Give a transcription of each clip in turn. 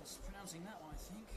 Just pronouncing that one, I think.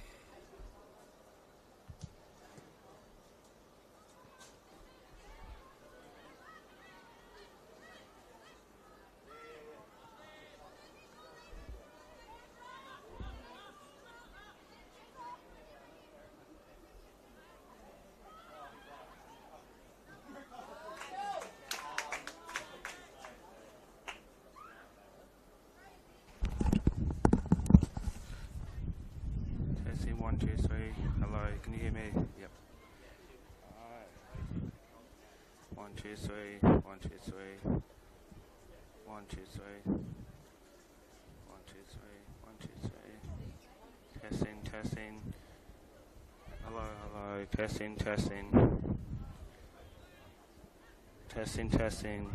Testing 1, 2, 3. Hello, can you hear me? Yep. Alright. 1, 2, 3. 1, 2, 3. 1, 2, 3. 1, 2, 3. 1, 2, 3. Testing, testing. Hello, hello. Testing, testing. Testing, testing.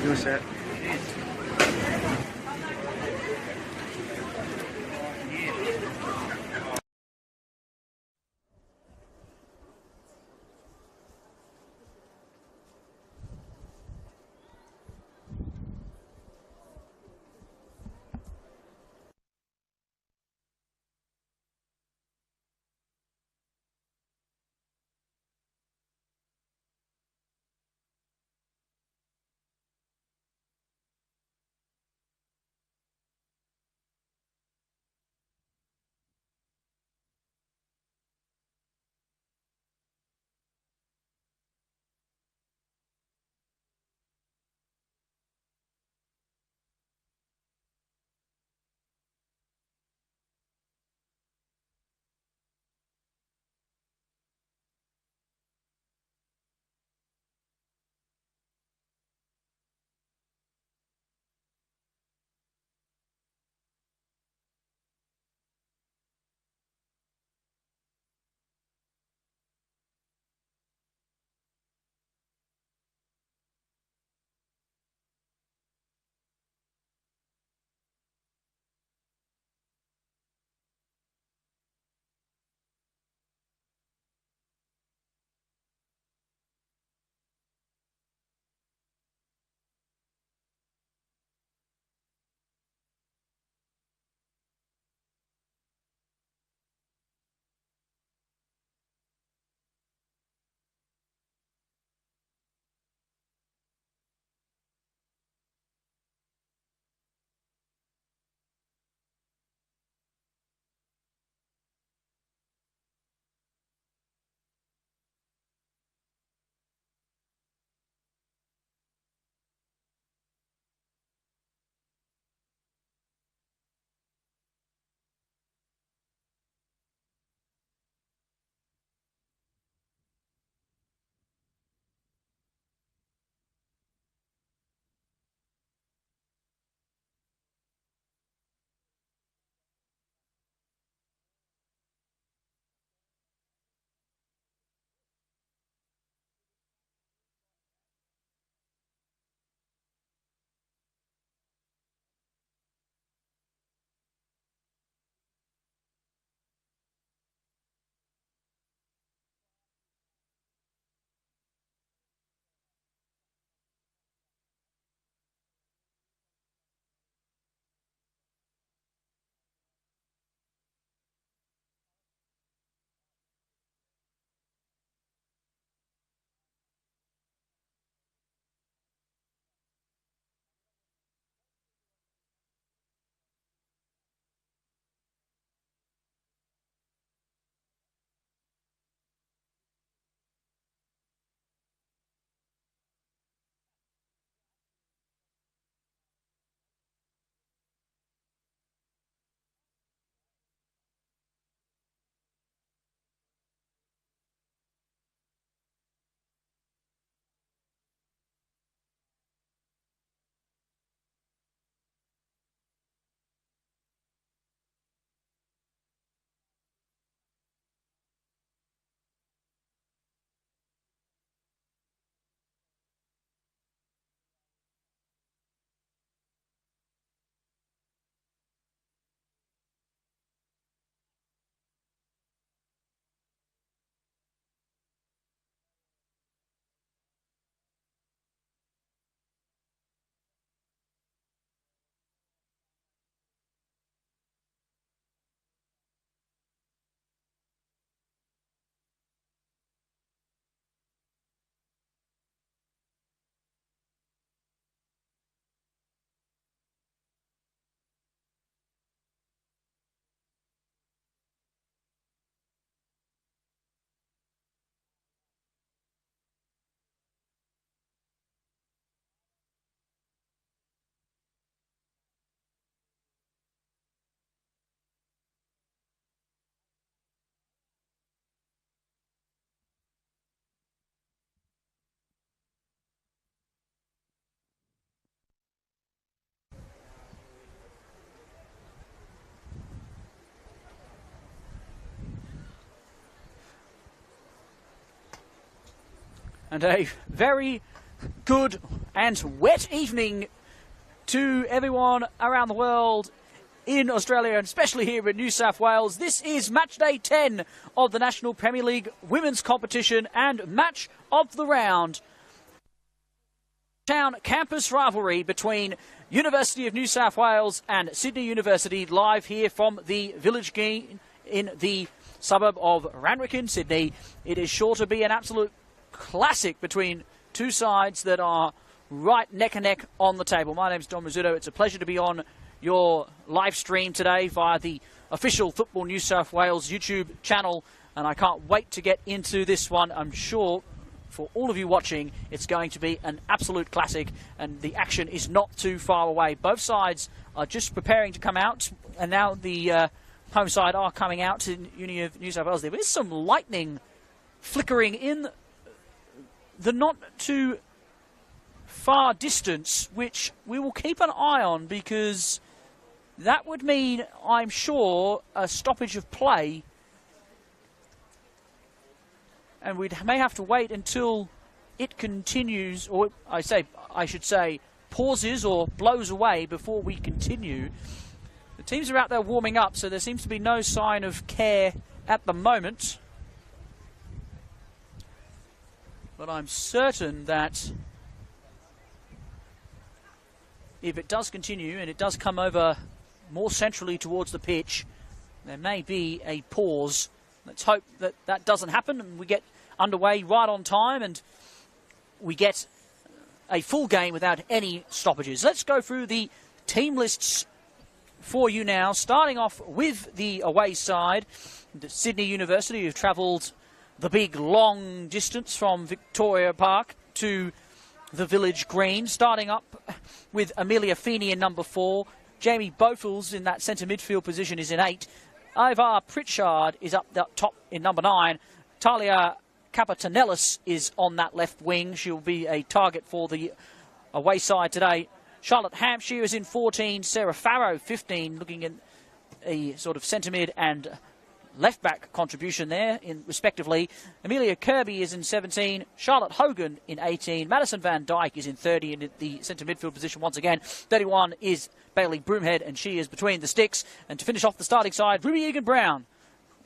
You're set. And a very good and wet evening to everyone around the world, in Australia and especially here in New South Wales. This is match day 10 of the National Premier League women's competition and match of the round. Town campus rivalry between University of New South Wales and Sydney University, live here from the Village Green in the suburb of Randwick in Sydney. It is sure to be an absolute classic between two sides that are right neck and neck on the table. My name's Don Rizzuto. It's a pleasure to be on your live stream today via the official Football New South Wales YouTube channel, and I can't wait to get into this one. I'm sure for all of you watching, it's going to be an absolute classic, and the action is not too far away. Both sides are just preparing to come out, and now the home side are coming out in Uni of New South Wales. There is some lightning flickering in the not too far distance, which we will keep an eye on, because that would mean, I'm sure, a stoppage of play, and we may have to wait until it continues, or I should say pauses or blows away before we continue. The teams are out there warming up, so there seems to be no sign of care at the moment. But I'm certain that if it does continue and it does come over more centrally towards the pitch, there may be a pause. Let's hope that that doesn't happen and we get underway right on time and we get a full game without any stoppages. Let's go through the team lists for you now, starting off with the away side. The Sydney University have travelled the big long distance from Victoria Park to the Village Green, starting up with Amelia Feeney in number 4. Jamie Bofels in that centre midfield position is in 8. Ivar Pritchard is up the top in number 9. Talia Capatanellis is on that left wing. She'll be a target for the away side today. Charlotte Hampshire is in 14. Sarah Farrow, 15, looking at a sort of centre mid and left back contribution there, respectively. Amelia Kirby is in 17. Charlotte Hogan in 18. Madison Van Dyke is in 30 in the centre midfield position once again. 31 is Bailey Broomhead, and she is between the sticks. And to finish off the starting side, Ruby Egan-Brown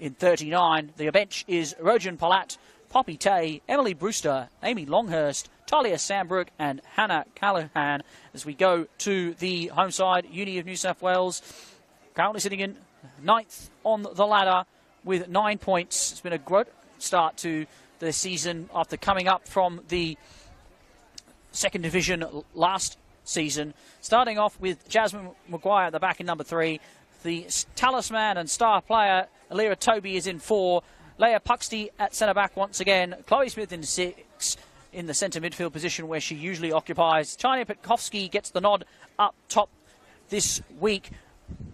in 39. The bench is Rojan Palat, Poppy Tay, Emily Brewster, Amy Longhurst, Talia Sambrook and Hannah Callahan, as we go to the home side, Uni of New South Wales, currently sitting in 9th on the ladder with 9 points. It's been a great start to the season after coming up from the second division last season. Starting off with Jasmine Maguire at the back in number 3. The talisman and star player, Alira Toby, is in 4. Leah Puxty at centre-back once again. Chloe Smith in 6 in the centre midfield position where she usually occupies. Tanya Petkovsky gets the nod up top this week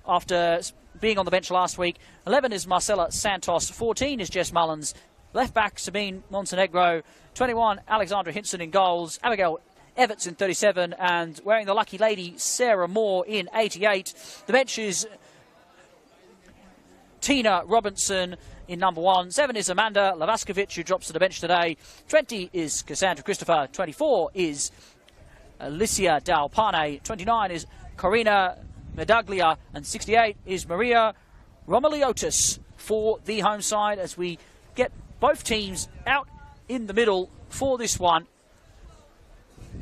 after being on the bench last week. 11 is Marcela Santos. 14 is Jess Mullins. Left back, Sabine Montenegro. 21, Alexandra Hinson in goals. Abigail Everts in 37. And wearing the lucky lady, Sarah Moore in 88. The bench is Tina Robinson in number 1. 7 is Amanda Lavaskovic, who drops to the bench today. 20 is Cassandra Christopher. 24 is Alicia Dalpane. 29 is Corina Medaglia, and 68 is Maria Romeliotis for the home side, as we get both teams out in the middle for this one.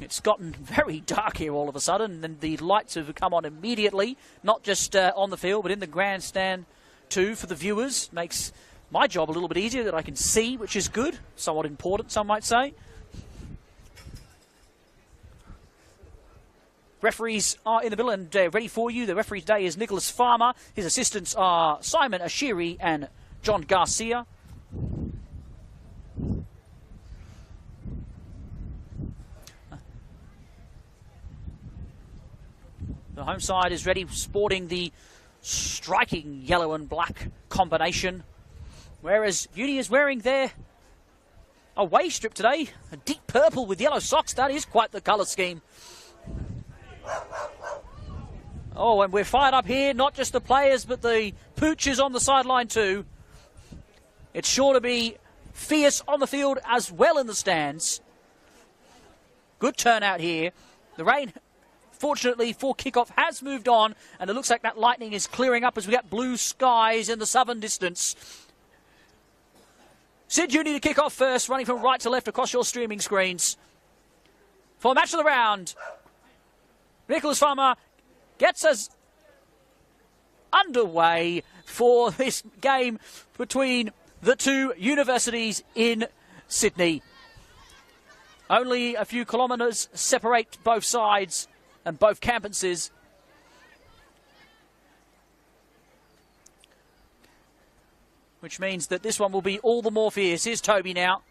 It's gotten very dark here all of a sudden, and the lights have come on immediately, not just on the field, but in the grandstand too for the viewers. Makes my job a little bit easier, that I can see, which is good, somewhat important, some might say. Referees are in the middle and ready for you. The referee today is Nicholas Farmer. His assistants are Simon Ashiri and John Garcia. The home side is ready, sporting the striking yellow and black combination, whereas Uni is wearing their away strip today, a deep purple with yellow socks. That is quite the colour scheme. Oh, and we're fired up here, not just the players, but the poochers on the sideline too. It's sure to be fierce on the field as well in the stands. Good turnout here. The rain, fortunately for kickoff, has moved on, and it looks like that lightning is clearing up as we get blue skies in the southern distance. Sid Uni to kick off first, running from right to left across your streaming screens. For match of the round, Nicholas Farmer gets us underway for this game between the two universities in Sydney. Only a few kilometres separate both sides and both campuses. Which means that this one will be all the more fierce. Here's Toby now.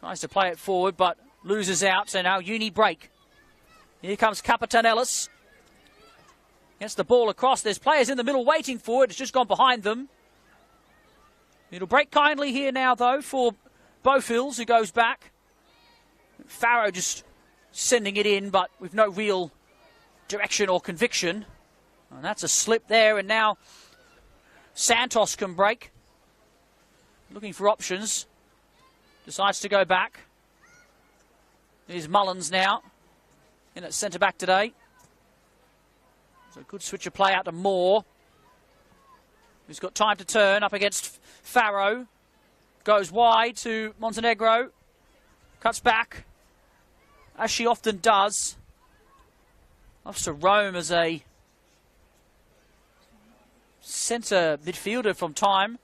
Tries to play it forward, but loses out. So now Uni break. Here comes Capitan Ellis. Gets the ball across. There's players in the middle waiting for it. It's just gone behind them. It'll break kindly here now, though, for Bowfields, who goes back. Farrow just sending it in, but with no real direction or conviction. And that's a slip there, and now Santos can break. Looking for options. Decides to go back. Here's Mullins now. In at centre-back today. So a good switch of play out to Moore. Who's got time to turn up against Farrow. Goes wide to Montenegro. Cuts back. As she often does. Loves to roam as a centre midfielder from time.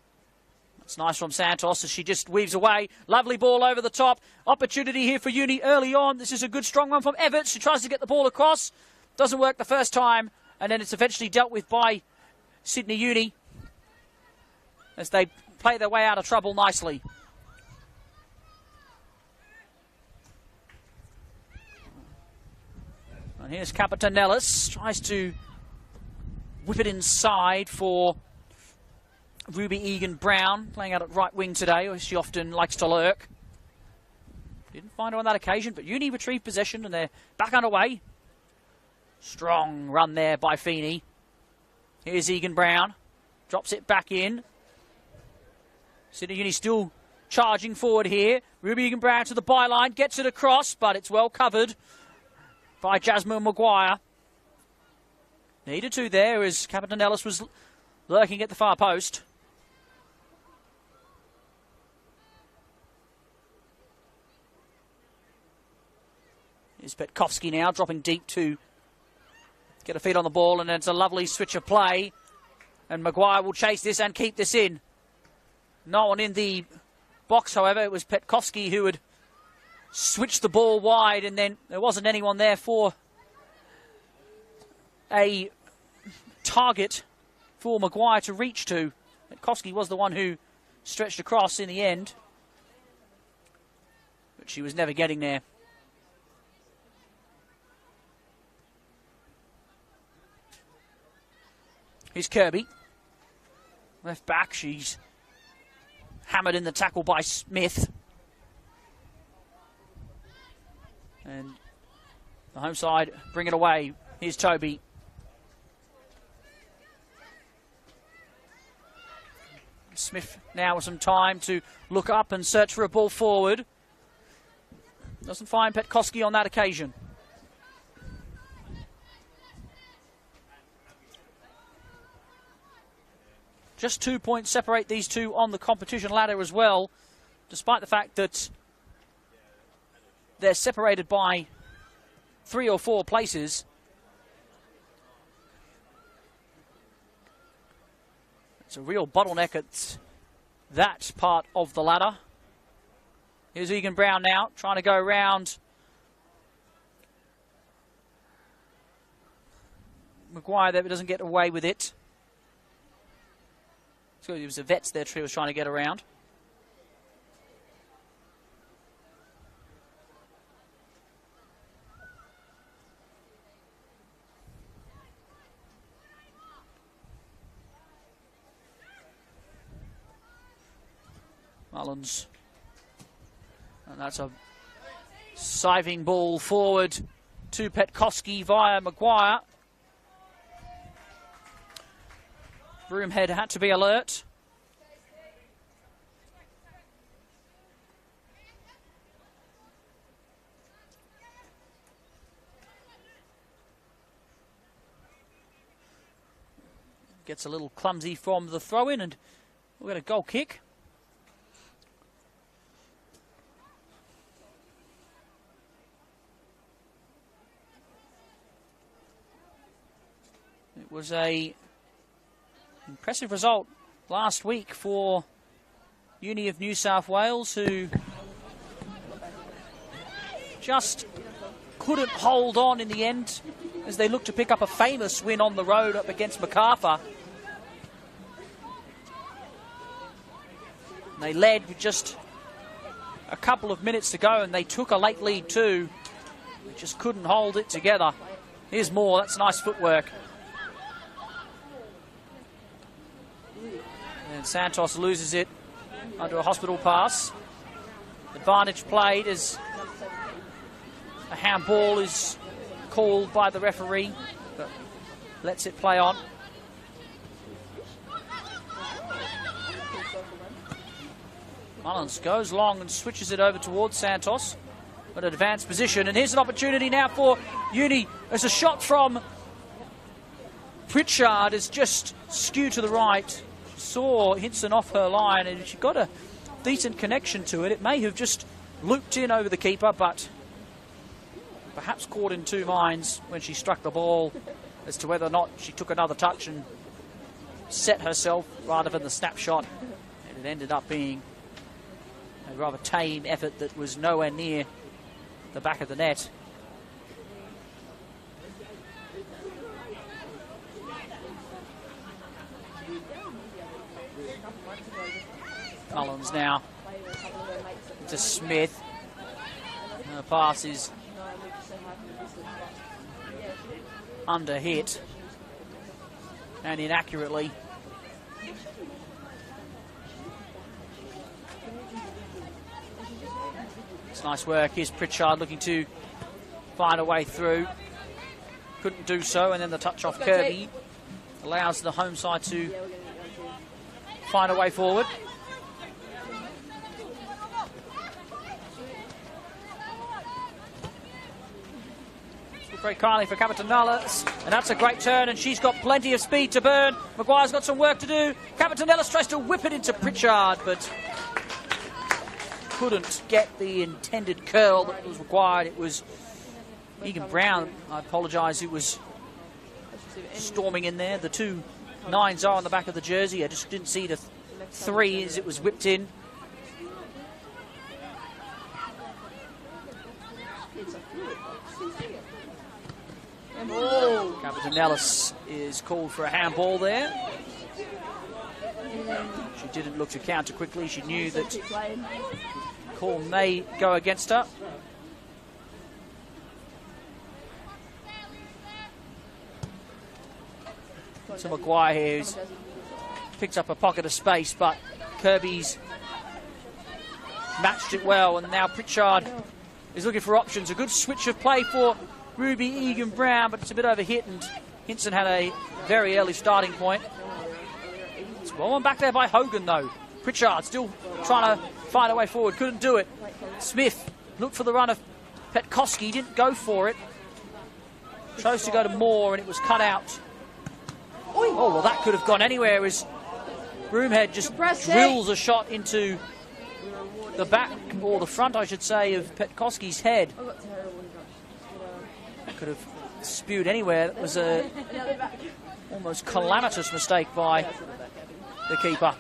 That's nice from Santos as she just weaves away. Lovely ball over the top. Opportunity here for Uni early on. This is a good strong one from Everts. She tries to get the ball across. Doesn't work the first time. And then it's eventually dealt with by Sydney Uni as they play their way out of trouble nicely. And here's Capitan Ellis. Tries to whip it inside for Ruby Egan-Brown, playing out at right wing today, as she often likes to lurk. Didn't find her on that occasion, but Uni retrieved possession and they're back underway. Strong run there by Feeney. Here's Egan-Brown. Drops it back in. Sydney Uni still charging forward here. Ruby Egan-Brown to the byline, gets it across, but it's well covered by Jasmine Maguire. Needed to there as Capitan Ellis was lurking at the far post. Here's Petkovsky now, dropping deep to get a feet on the ball, and it's a lovely switch of play. And Maguire will chase this and keep this in. No one in the box, however. It was Petkovsky who had switched the ball wide, and then there wasn't anyone there for a target for Maguire to reach to. Petkovsky was the one who stretched across in the end, but she was never getting there. Here's Kirby. Left back, she's hammered in the tackle by Smith. And the home side bring it away. Here's Toby. Smith now with some time to look up and search for a ball forward. Doesn't find Petkovsky on that occasion. Just 2 points separate these two on the competition ladder as well, despite the fact that they're separated by 3 or 4 places. It's a real bottleneck at that part of the ladder. Here's Egan-Brown now, trying to go around Maguire there, but doesn't get away with it. So it was the vets there Tree was trying to get around. Mullins. And that's a siving ball forward to Petkovsky via Maguire. Broomhead had to be alert. gets a little clumsy from the throw-in, and we've got a goal kick. It was a impressive result last week for Uni of New South Wales, who just couldn't hold on in the end as they looked to pick up a famous win on the road up against MacArthur. And they led with just a couple of minutes to go, and they took a late lead too. They just couldn't hold it together. Here's more. That's nice footwork. And Santos loses it under a hospital pass. Advantage played as a handball is called by the referee, but lets it play on. Mullins goes long and switches it over towards Santos. An advanced position, and here's an opportunity now for Uni as a shot from Pritchard is just skewed to the right. She saw Hinson off her line, and she got a decent connection to it. It may have just looped in over the keeper, but perhaps caught in two minds when she struck the ball as to whether or not she took another touch and set herself rather than the snapshot. And it ended up being a rather tame effort that was nowhere near the back of the net. Mullins now to Smith. Her pass is under hit and inaccurately. It's nice work. Here's Pritchard looking to find a way through. Couldn't do so, and then the touch off Kirby allows the home side to find a way forward. Very kindly for Capitanellis, and that's a great turn, and she's got plenty of speed to burn. Maguire's got some work to do. Capitanellis tries to whip it into Pritchard, but couldn't get the intended curl that was required. It was Egan Brown, I apologise, who was storming in there. The 2 9s are on the back of the jersey. I just didn't see the 3 as it was whipped in. Capitanellis is called for a handball there. She didn't look to counter quickly. She knew that the call may go against her. So Maguire here who's picked up a pocket of space, but Kirby's matched it well, and now Pritchard is looking for options. A good switch of play for Ruby Egan Brown, but it's a bit overhit, and Hinson had a very early starting point. It's well on back there by Hogan, though. Pritchard still trying to find a way forward, couldn't do it. Smith looked for the run of Petkoski, didn't go for it. Chose to go to Moore, and it was cut out. Oh, well, that could have gone anywhere as Broomhead just drills a shot into the back, or the front, I should say, of Petkoski's head. Could have spewed anywhere. That was a almost calamitous mistake by the keeper.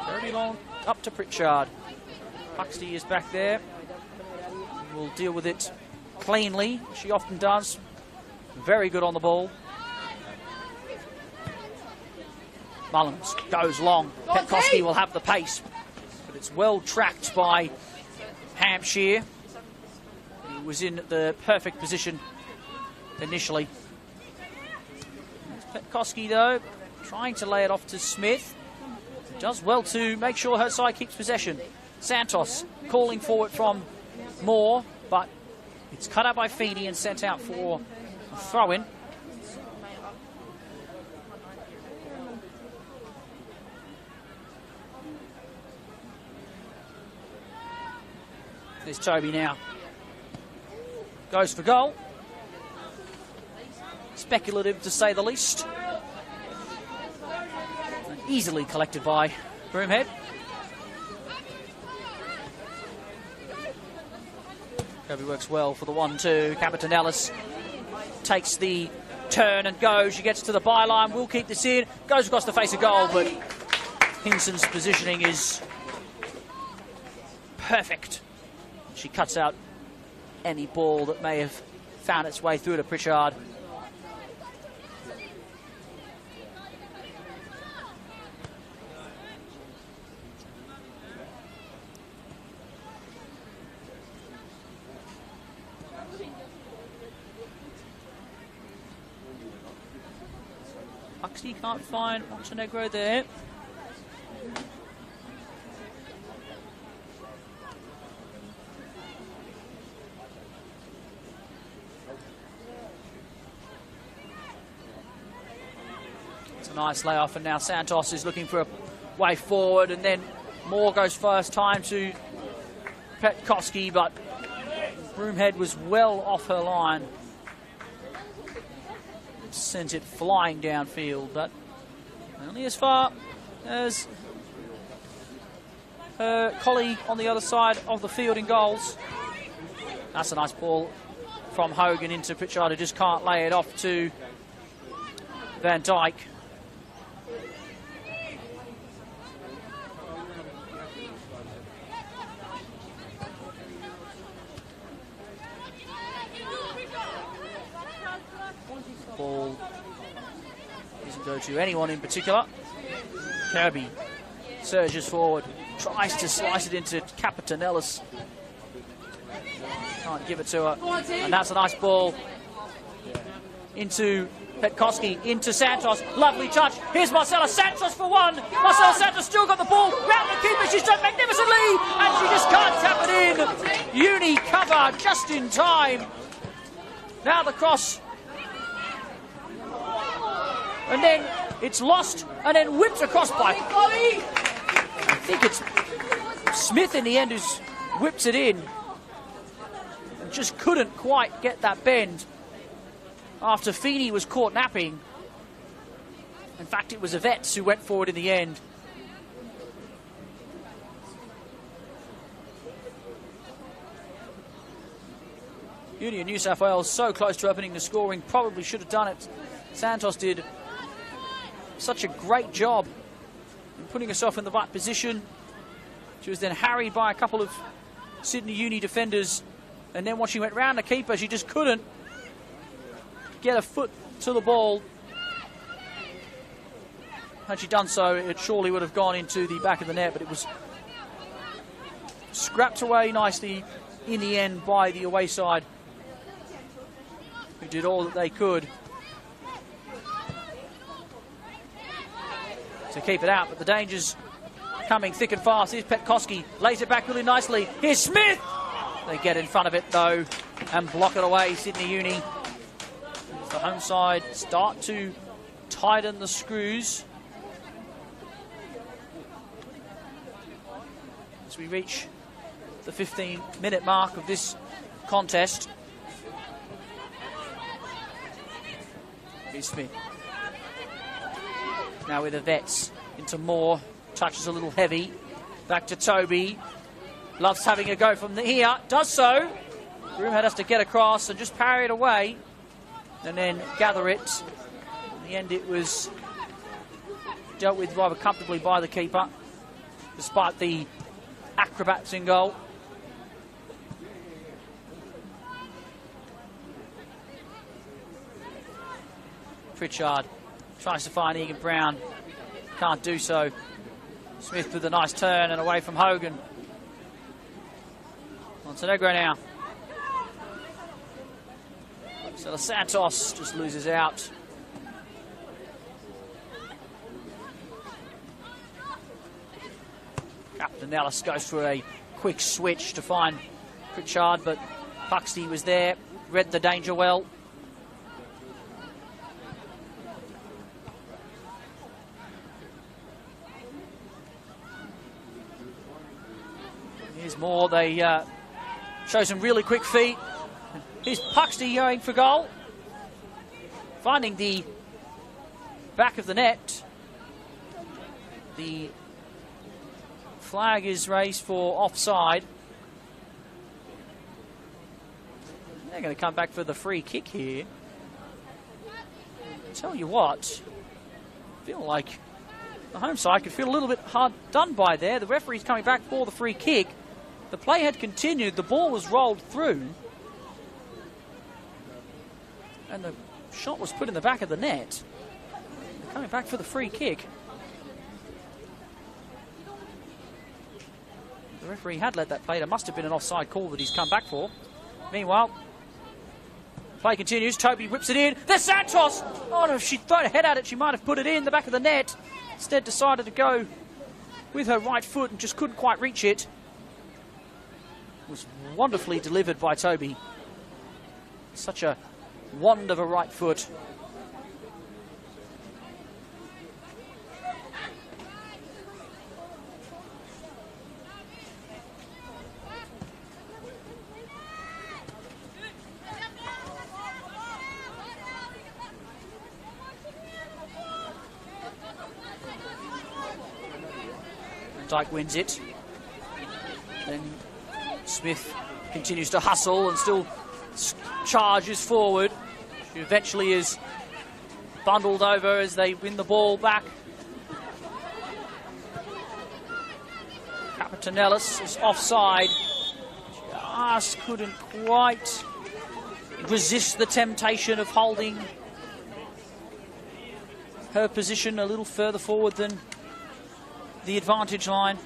Very long up to Pritchard. Huxley is back there. Will deal with it cleanly. She often does. Very good on the ball. Mullins goes long. Petkoski will have the pace, but it's well tracked by Hampshire. He was in the perfect position initially. Petkoski, though, trying to lay it off to Smith. Does well to make sure her side keeps possession. Santos calling for it from Moore, but it's cut out by Feeney and sent out for a throw-in. There's Toby now. Goes for goal. speculative to say the least. And easily collected by Broomhead. Kobe works well for the 1-2. Capitanellis takes the turn and goes. She gets to the byline. Will keep this in. Goes across the face of goal, but Hinson's positioning is perfect. She cuts out any ball that may have found its way through to Pritchard. Huxley can't find Montenegro there. It's a nice layoff, and now Santos is looking for a way forward, and then Moore goes first time to Petkoski, but Broomhead was well off her line. Sent it flying downfield, but only as far as her colleague on the other side of the field in goals. That's a nice ball from Hogan into Pritchard, who just can't lay it off to Van Dijk. Ball doesn't go to anyone in particular. Kirby surges forward, tries to slice it into Capitanellis. Can't give it to her. And that's a nice ball into Petkoski, into Santos. Lovely touch. Here's Marcela Santos for one. Marcela Santos still got the ball. Round the keeper. She's done magnificently. And she just can't tap it in. Uni cover just in time. Now the cross. And then it's lost and then whipped across by, I think it's Smith in the end who's whips it in. And just couldn't quite get that bend after Feeney was caught napping. In fact, it was Yvette who went forward in the end. Uni of New South Wales so close to opening the scoring, probably should have done it. Santos did such a great job in putting herself in the right position. She was then harried by a couple of Sydney Uni defenders, and then when she went round the keeper, she just couldn't get a foot to the ball. Had she done so, it surely would have gone into the back of the net, but it was scrapped away nicely in the end by the away side, who did all that they could to keep it out, but the danger's coming thick and fast. Here's Petkoski, lays it back really nicely. Here's Smith! They get in front of it though and block it away, Sydney Uni. The home side start to tighten the screws as we reach the 15-minute mark of this contest. Here's Smith. Now with the Vets into Moore, touches a little heavy. Back to Toby. Loves having a go from here, does so. Broomhead has to get across and just parry it away and then gather it. In the end, it was dealt with rather comfortably by the keeper, despite the acrobats in goal. Pritchard tries to find Egan Brown, can't do so. Smith with a nice turn and away from Hogan. Montenegro now. So Santos just loses out. Captain Ellis goes for a quick switch to find Pritchard, but Buxty was there, read the danger well. Here's more. They show some really quick feet. Here's Puxty going for goal. finding the back of the net. The flag is raised for offside. They're going to come back for the free kick here. Tell you what, I feel like the home side could feel a little bit hard done by there. The referee's coming back for the free kick. The play had continued. The ball was rolled through. And the shot was put in the back of the net. They're coming back for the free kick. The referee had let that play. There must have been an offside call that he's come back for. Meanwhile, play continues. Toby whips it in. There's Santos! Oh no, if she'd thrown her head at it, she might have put it in the back of the net. Instead decided to go with her right foot and just couldn't quite reach it. It was wonderfully delivered by Toby. Such a wand of a right foot. Dyke wins it. Then Smith continues to hustle and still charges forward. She eventually is bundled over as they win the ball back. Capitanellis is offside. Just couldn't quite resist the temptation of holding her position a little further forward than the advantage line.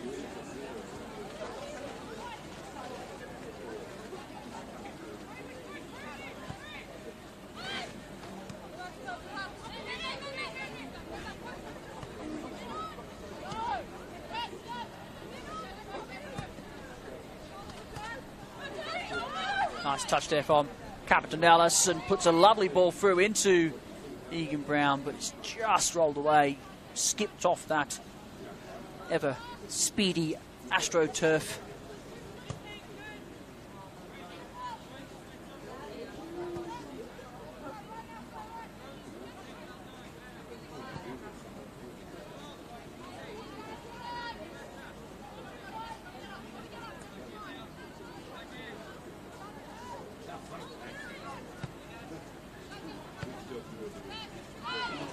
Nice touch there from Capitanellis and puts a lovely ball through into Egan Brown, but it's just rolled away, skipped off that ever speedy AstroTurf.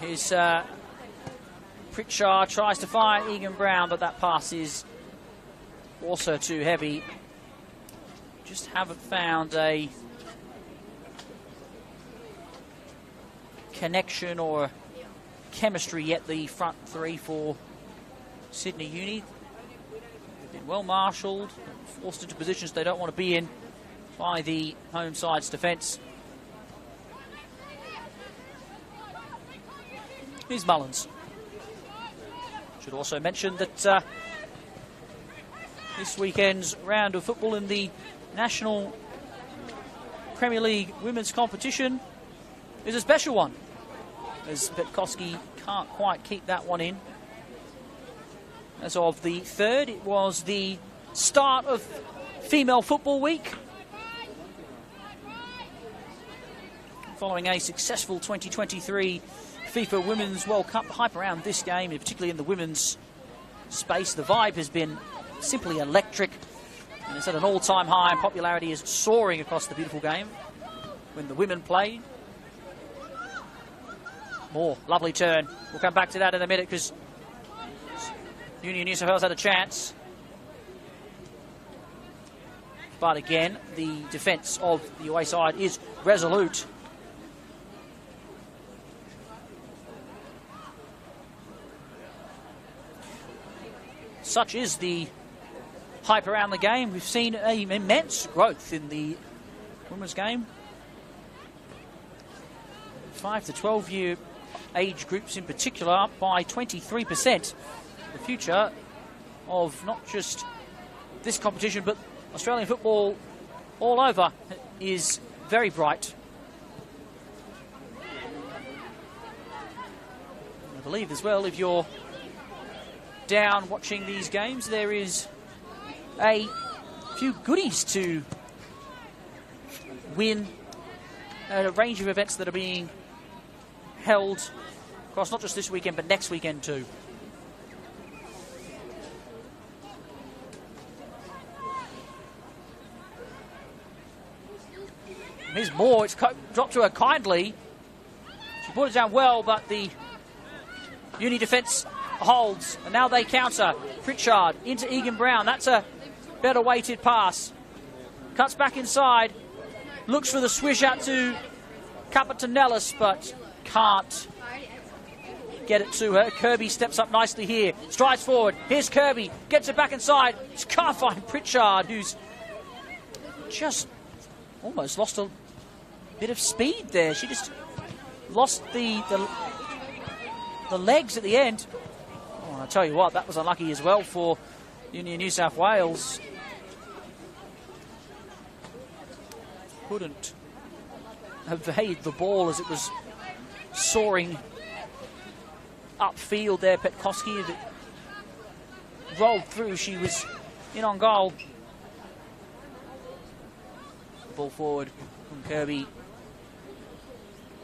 Here's Pritchard tries to fire Egan Brown, but that pass is also too heavy. Just haven't found a connection or chemistry yet, the front three for Sydney Uni. They've been well marshalled, forced into positions they don't want to be in by the home side's defence. Here's Mullins. Should also mention that this weekend's round of football in the National Premier League women's competition is a special one, as Petkowski can't quite keep that one in. As of the 3rd, it was the start of Female Football Week, following a successful 2023 FIFA Women's World Cup. Hype around this game, particularly in the women's space. The vibe has been simply electric, and it's at an all-time high, and popularity is soaring across the beautiful game when the women play. More lovely turn. We'll come back to that in a minute because Union New South Wales had a chance. But again, the defence of the away side is resolute. Such is the hype around the game. We've seen an immense growth in the women's game. 5 to 12 year age groups in particular, up by 23%. The future of not just this competition but Australian football all over is very bright. I believe as well, if you're down watching these games, there is a few goodies to win at a range of events that are being held across not just this weekend, but next weekend too. Here's Moore. It's dropped to her kindly. She put it down well, but the Uni defence holds. And now they counter. Pritchard into Egan Brown. That's a better weighted pass. Cuts back inside. Looks for the swish out to Capetanellis, but can't get it to her. Kirby steps up nicely here. Strides forward. Here's Kirby. Gets it back inside. Just can't find Pritchard, who's just almost lost a bit of speed there. She just lost the legs at the end. Oh, I tell you what, that was unlucky as well for Union New South Wales. Couldn't evade the ball as it was soaring upfield there. Petkoski, as it rolled through, she was in on goal. Ball forward from Kirby.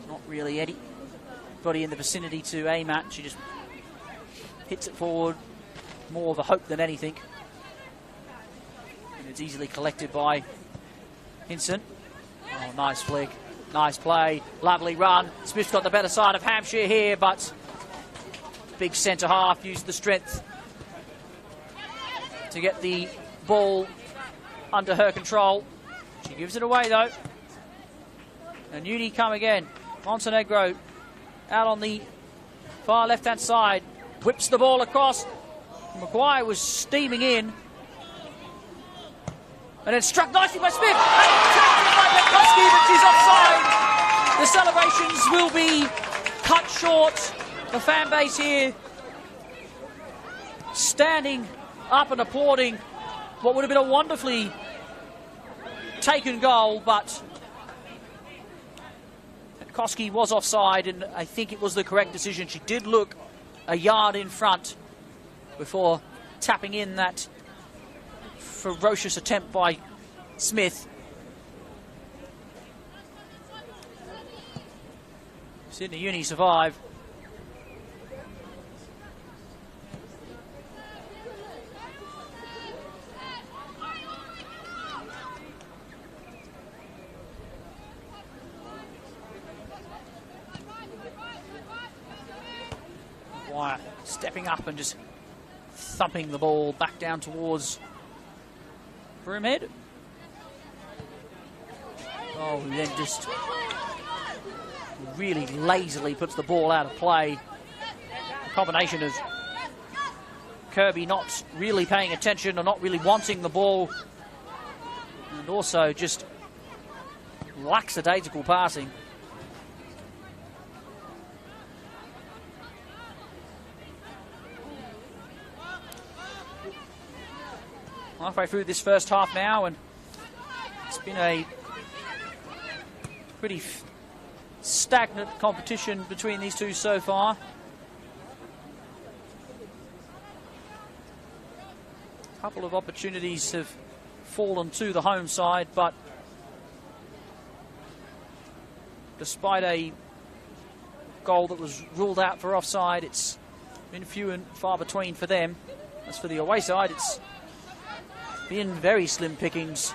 Not really anybody in the vicinity to aim at. She just hits it forward. More of a hope than anything. And it's easily collected by Hinson. Oh, nice flick. Nice play. Lovely run. Smith's got the better side of Hampshire here, but big centre half used the strength to get the ball under her control. She gives it away though. And Uni come again. Montenegro out on the far left hand side. Whips the ball across. Maguire was steaming in. And then struck nicely by Smith. And tapped by Petkoski, but she's offside. The celebrations will be cut short. The fan base here standing up and applauding what would have been a wonderfully taken goal, but Petkoski was offside, and I think it was the correct decision. She did look a yard in front before tapping in that ferocious attempt by Smith. Sydney Uni survive. Wyatt stepping up and just thumping the ball back down towards Broomhead. Oh, then just really lazily puts the ball out of play. A combination of Kirby not really paying attention or not really wanting the ball, and also just lackadaisical passing. Halfway through this first half now, and it's been a pretty stagnant competition between these two so far. A couple of opportunities have fallen to the home side, but despite a goal that was ruled out for offside, it's been few and far between for them. As for the away side, it's been very slim pickings.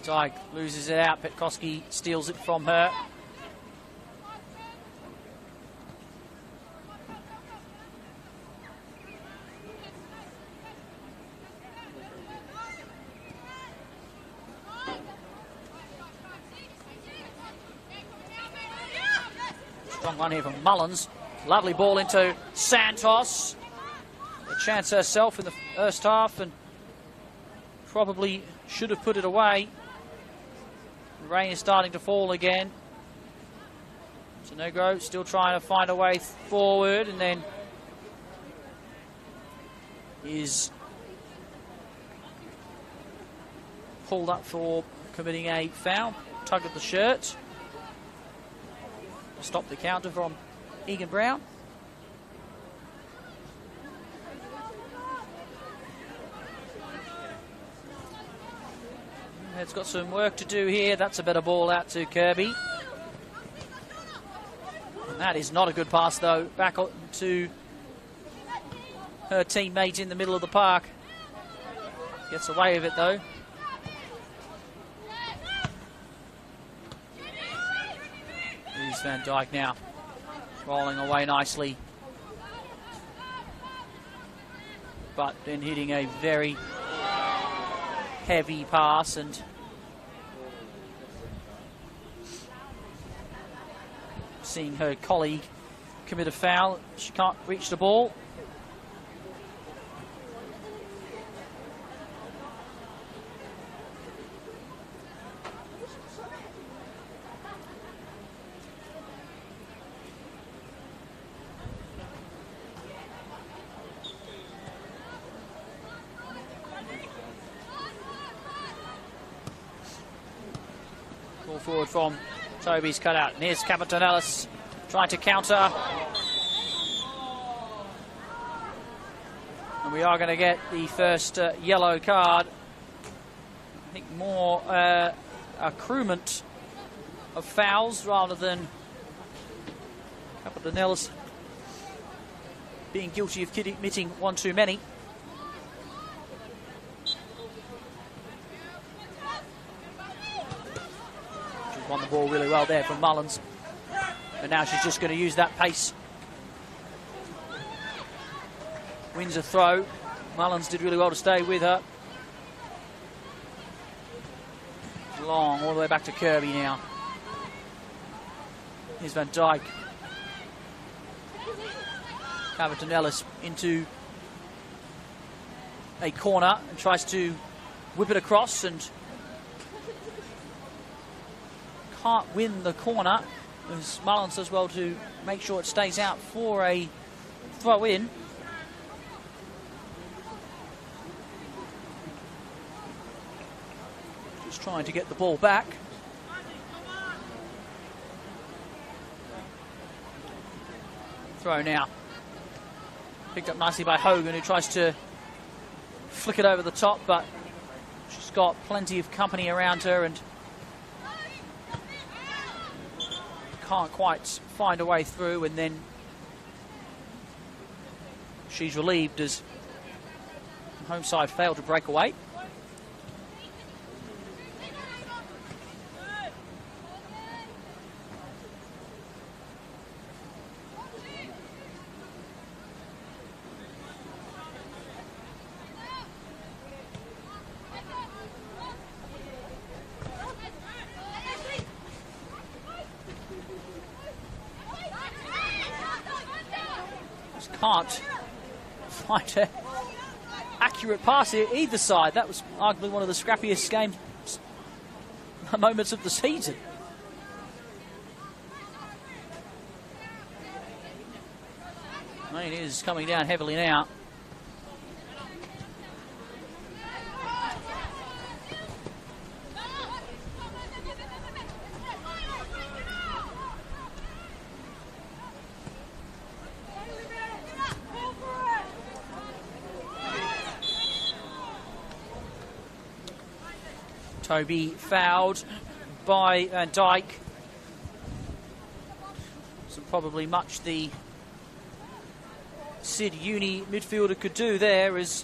Dyke loses it out. Petkoski steals it from her. Strong one here from Mullins. Lovely ball into Santos. A chance herself in the first half and probably should have put it away. The rain is starting to fall again. Montenegro still trying to find a way forward, and then is pulled up for committing a foul. Tug at the shirt. Stop the counter from Egan Brown. It's got some work to do here. That's a better ball out to Kirby. And that is not a good pass, though. Back to her teammate in the middle of the park. Gets away with it, though. Here's Van Dijk now. Rolling away nicely. But then hitting a very heavy pass and seeing her colleague commit a foul. She can't reach the ball. Ball forward from Toby's cut out. And here's Capitanellis trying to counter. And we are going to get the first yellow card. I think more accruement of fouls rather than Capitanellis being guilty of committing one too many. Won the ball really well there from Mullins. And now she's just going to use that pace. Wins a throw. Mullins did really well to stay with her. Long, all the way back to Kirby now. Here's Van Dijk. Capitanellis into a corner and tries to whip it across and can't win the corner, as Mullins does well to make sure it stays out for a throw in. Just trying to get the ball back. Throw now. Picked up nicely by Hogan, who tries to flick it over the top, but she's got plenty of company around her and can't quite find a way through, and then she's relieved as the home side failed to break away. Can't find an accurate pass here either side. That was arguably one of the scrappiest moments of the season. Rain is coming down heavily now. Toby fouled by Van Dijk. So probably much the Sid Uni midfielder could do there, as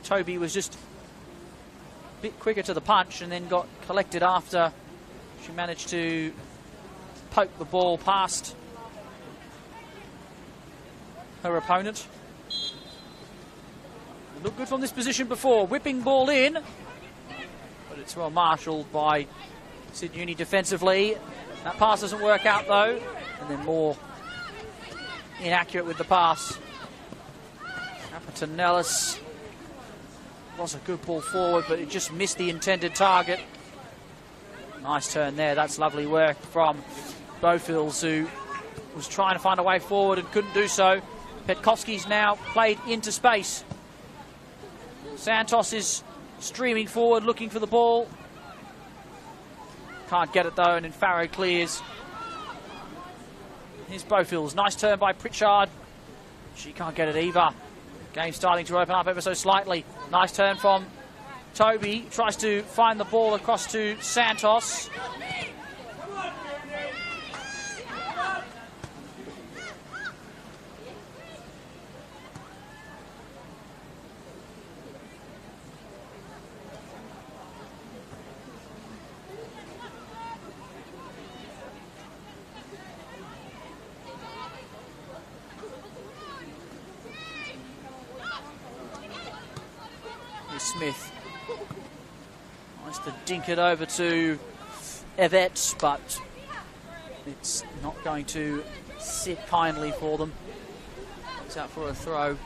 Toby was just a bit quicker to the punch and then got collected after she managed to poke the ball past her opponent. Looked good from this position before. Whipping ball in. But it's well marshalled by Sid Uni defensively. That pass doesn't work out though. And then more inaccurate with the pass. Capitanellis was a good ball forward, but it just missed the intended target. Nice turn there. That's lovely work from Bofils, who was trying to find a way forward and couldn't do so. Petkovski's now played into space. Santos is streaming forward, looking for the ball. Can't get it though, and then Farrow clears. Here's Bofils. Nice turn by Pritchard. She can't get it either. Game starting to open up ever so slightly. Nice turn from Toby tries to find the ball across to Santos. Smith nice to dink it over to Evett, but it's not going to sit kindly for them. It's out for a throw.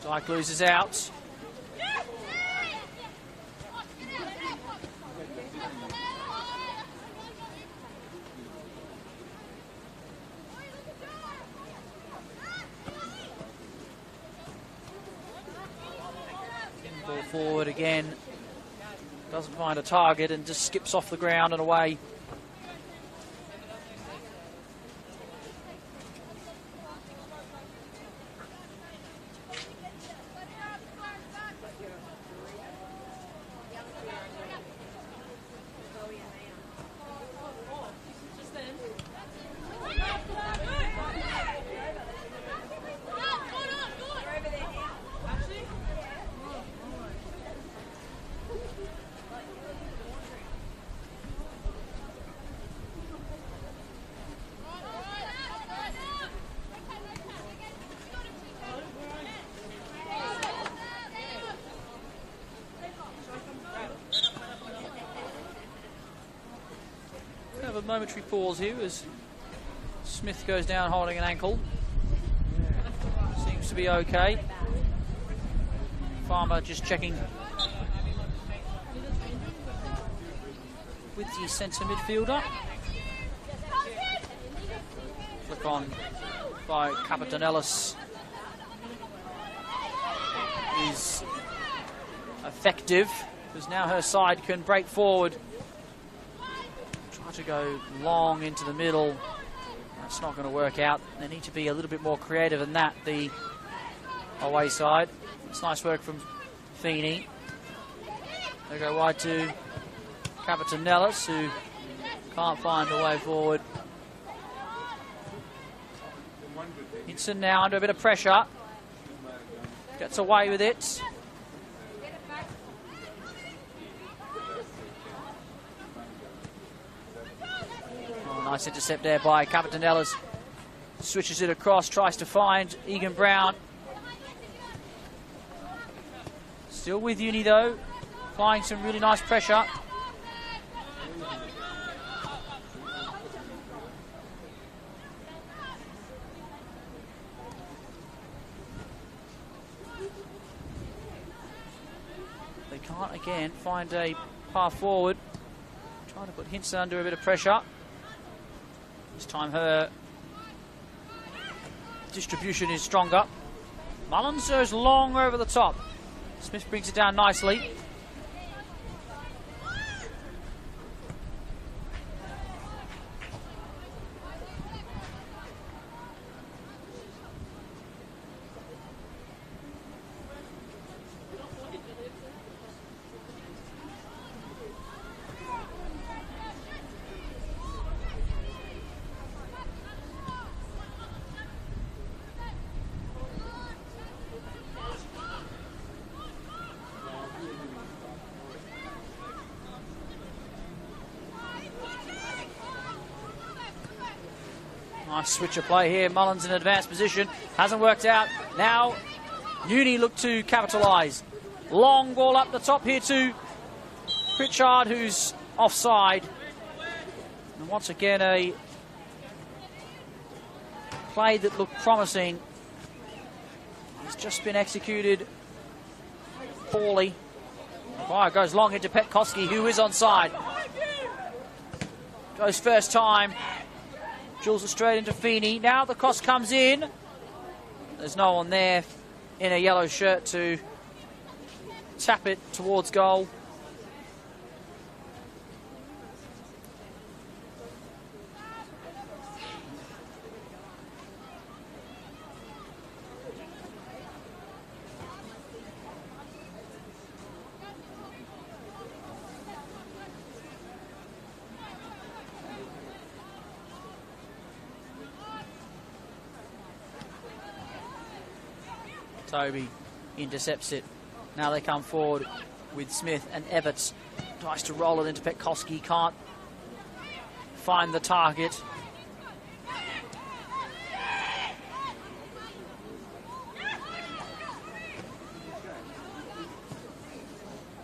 Dyke loses out. Ball forward again. Doesn't find a target and just skips off the ground and away. A momentary pause here as Smith goes down holding an ankle. Seems to be okay. Farmer just checking with the centre midfielder. Flick on by Capitanellis is effective because now her side can break forward. To go long into the middle, that's not going to work out. They need to be a little bit more creative than that, the away side. It's nice work from Feeney. They go wide to Capitanellis, who can't find a way forward. Hinson now under a bit of pressure, gets away with it. Nice intercept there by Capitanellis. Switches it across, tries to find Egan Brown. Still with Uni though, applying some really nice pressure. They can't again find a path forward. Trying to put Hinson under a bit of pressure. This time her distribution is stronger. Mullins goes long over the top. Smith brings it down nicely. Nice switch of play here. Mullins in advanced position. Hasn't worked out. Now, Uni look to capitalise. Long ball up the top here to Pritchard, who's offside. And once again, a play that looked promising has just been executed poorly. Fire goes long into Petkoski, who is onside. Goes first time. Drills it straight into Feeney. Now the cross comes in. There's no one there in a yellow shirt to tap it towards goal. Toby intercepts it. Now they come forward with Smith and Everts. Tries to roll it into Petkovsky. Can't find the target.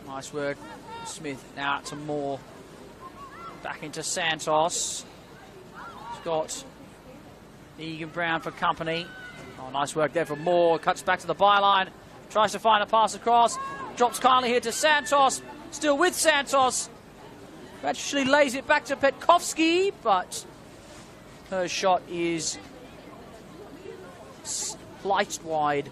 Nice work. Smith now out to Moore. Back into Santos. He's got Egan Brown for company. Oh, nice work there from Moore. Cuts back to the byline. Tries to find a pass across. Drops kindly here to Santos. Still with Santos. Actually lays it back to Petkovsky, but her shot is sliced wide.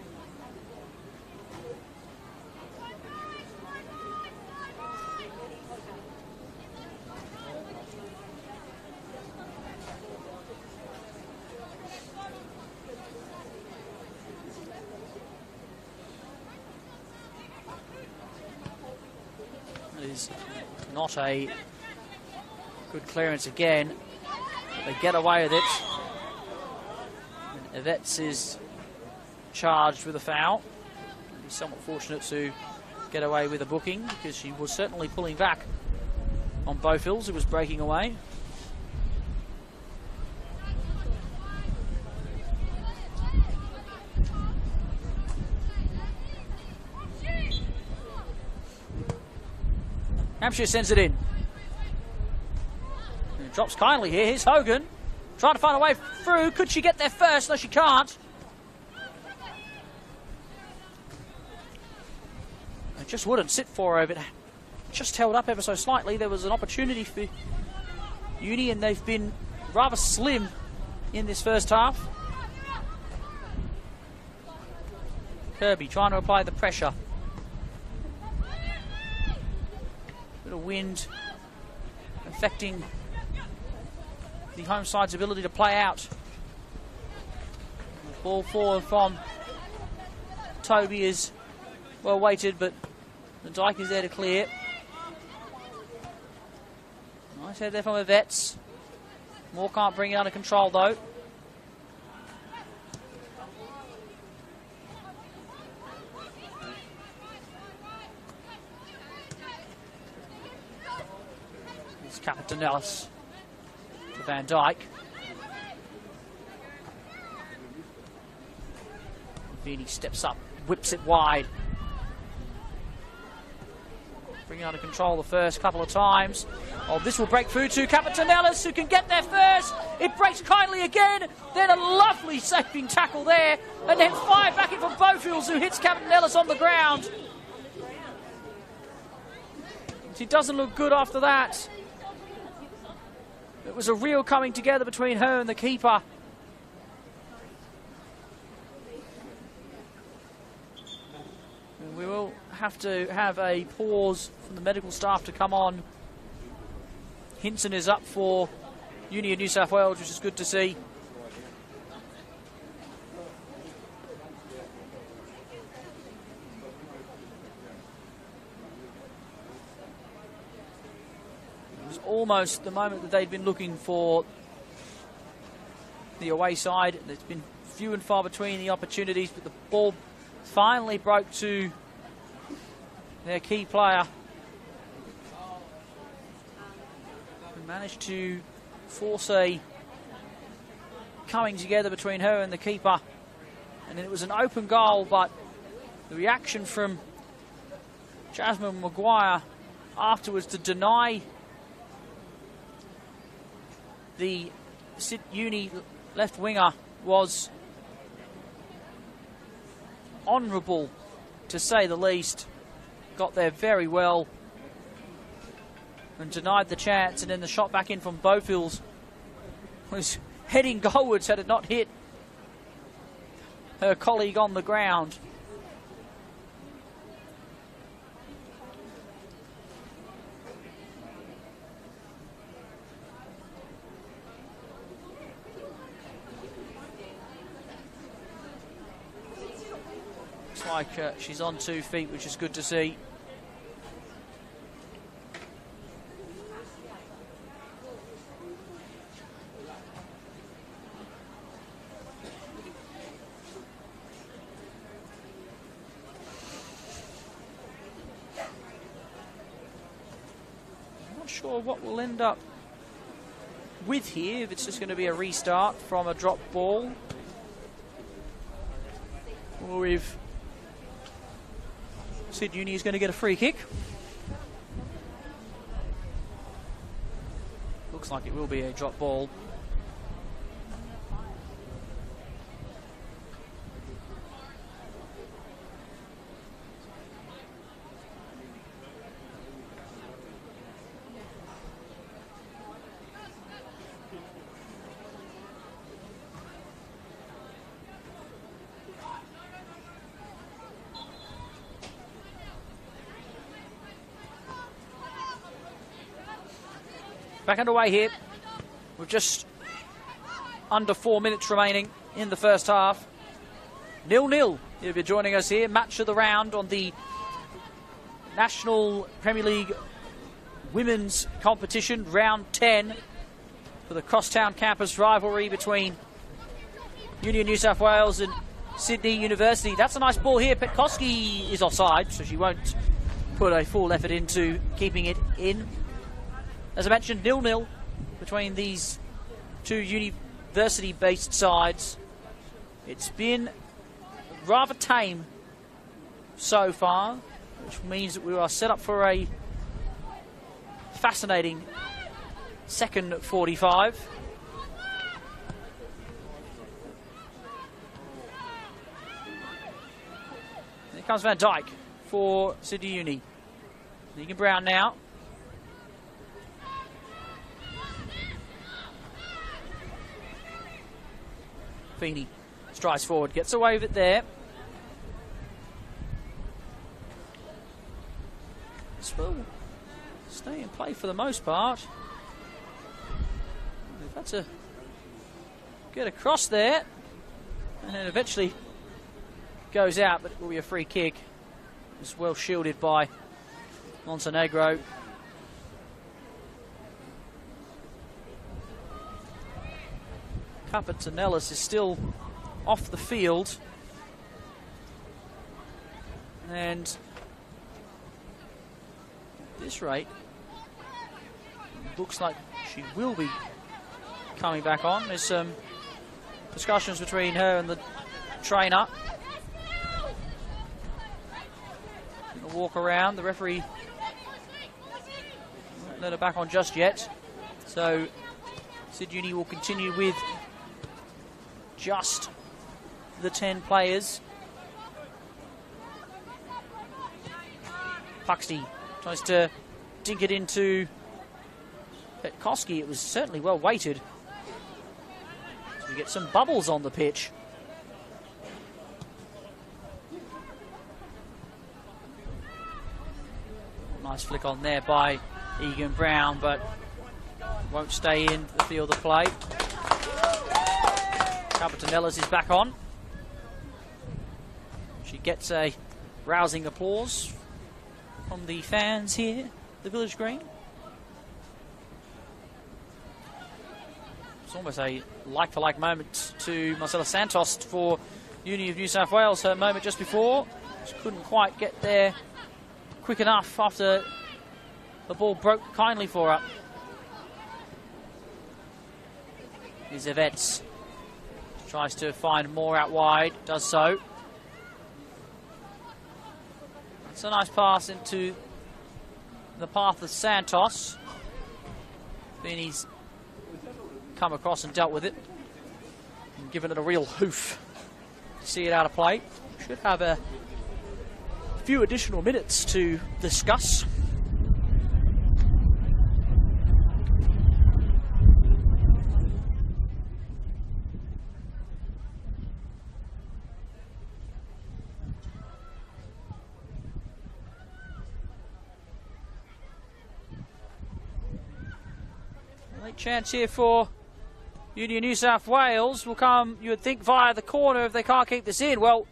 Is not a good clearance again. They get away with it. And Evets is charged with a foul. He's somewhat fortunate to get away with a booking because she was certainly pulling back on Bowfields, who was breaking away. Hampshire sends it in. And drops kindly here. Here's Hogan. Trying to find a way through. Could she get there first? No, she can't. It just wouldn't sit for her. If it just held up ever so slightly. There was an opportunity for Uni, and they've been rather slim in this first half. Kirby trying to apply the pressure. Bit of wind affecting the home side's ability to play out. Ball forward from Toby is well weighted, but the Dyke is there to clear. Nice head there from Evets. Moore can't bring it under control though. Captain Ellis to Van Dyke. Vini steps up, whips it wide. Bring it under control the first couple of times. Oh, this will break through to Captain Ellis, who can get there first. It breaks kindly again. Then a lovely saving tackle there. And then fired back in from Bowfields, who hits Captain Ellis on the ground. She doesn't look good after that. It was a real coming together between her and the keeper. And we will have to have a pause from the medical staff to come on. Hinson is up for Uni of New South Wales, which is good to see. Almost the moment that they'd been looking for the away side. There's been few and far between the opportunities, but the ball finally broke to their key player, who managed to force a coming together between her and the keeper. And it was an open goal, but the reaction from Jasmine Maguire afterwards to deny the Uni left winger was honourable, to say the least. Got there very well and denied the chance, and then the shot back in from Bowfields was heading goalwards had it not hit her colleague on the ground. Looks like she's on 2 feet, which is good to see. Sure what we'll end up with here, if it's just going to be a restart from a drop ball, or if Sid Uni is going to get a free kick. Looks like it will be a drop ball. Back underway here. We've just under 4 minutes remaining in the first half. 0-0. If you're joining us here, match of the round on the National Premier League Women's Competition, round 10 for the Crosstown campus rivalry between Union New South Wales and Sydney University. That's a nice ball here. Petkoski is offside, so she won't put a full effort into keeping it in. As I mentioned, 0-0 between these two university-based sides. It's been rather tame so far, which means that we are set up for a fascinating second 45. Here comes Van Dijk for Sydney Uni. Megan Brown now. Feeney strides forward, gets away with it there. This will stay in play for the most part. They've had to get across there, and then eventually goes out, but it will be a free kick. It's well shielded by Montenegro. Capetanellis is still off the field, and at this rate, looks like she will be coming back on. There's some discussions between her and the trainer. Gonna walk around. The referee won't let her back on just yet, so Sid Uni will continue with just the 10 players. Puxty tries to dink it into Petkoski. It was certainly well weighted. So we get some bubbles on the pitch. Nice flick on there by Egan Brown, but won't stay in the field of play. Capetanellis is back on. She gets a rousing applause from the fans here, the Village Green. It's almost a like-for-like moment to Marcela Santos for Uni of New South Wales. Her moment just before, she couldn't quite get there quick enough after the ball broke kindly for her. Here's Evets. Tries to find more out wide, does so. It's a nice pass into the path of Santos. Feeney's come across and dealt with it, and given it a real hoof to see it out of play. Should have a few additional minutes to discuss. Late chance here for Union New South Wales will come, you would think, via the corner if they can't keep this in. Well,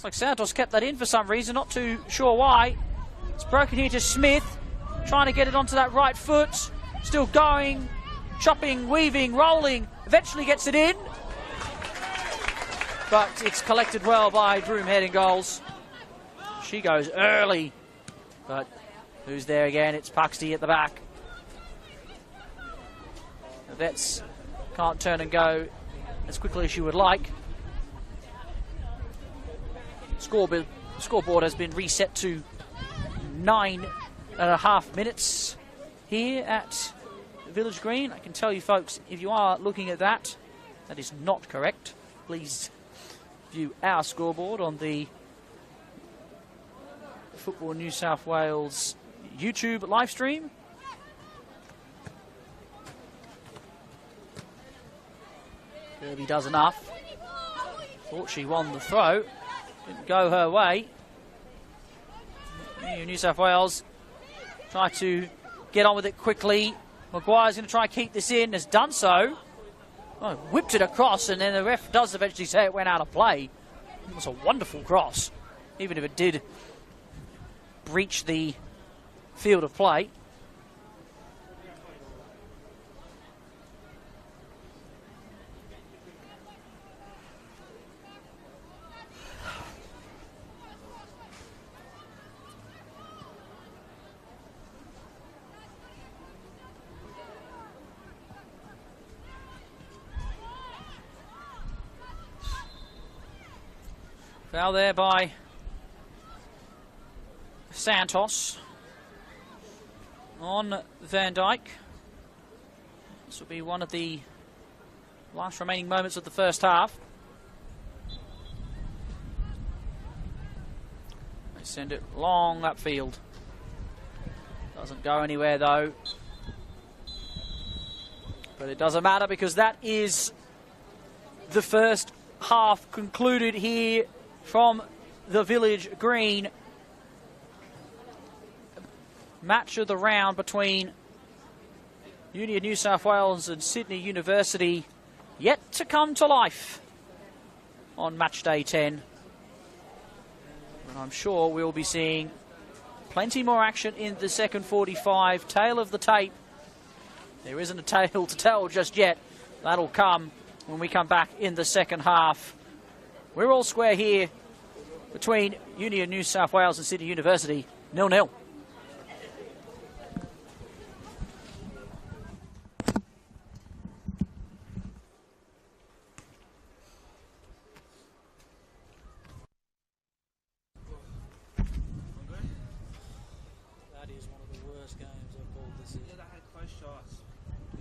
Looks like Santos kept that in for some reason, not too sure why. It's broken here to Smith, trying to get it onto that right foot. Still going, chopping, weaving, rolling, eventually gets it in. But it's collected well by Broomhead in goals. She goes early, but who's there again? It's Puxty at the back. The Vets can't turn and go as quickly as she would like. Scoreboard has been reset to 9.5 minutes here at Village Green. I can tell you folks, if you are looking at that, that is not correct. Please view our scoreboard on the Football New South Wales YouTube live stream. Kirby does enough. Thought she won the throw. Didn't go her way. New South Wales try to get on with it quickly. Maguire's going to try and keep this in. Has done so. Oh, whipped it across, and then the ref does eventually say it went out of play. It was a wonderful cross, even if it did breach the field of play. Foul there by Santos on Van Dijk. This will be one of the last remaining moments of the first half. They send it long upfield. Doesn't go anywhere though. But it doesn't matter because that is the first half concluded here from the Village Green. Match of the round between Uni of New South Wales and Sydney University yet to come to life on match day 10. And I'm sure we'll be seeing plenty more action in the second 45. Tail of the tape. There isn't a tale to tell just yet. That'll come when we come back in the second half. We're all square here between Uni of New South Wales and Sydney University, 0-0. That is one of the worst games I've called this year. Yeah, they had close shots.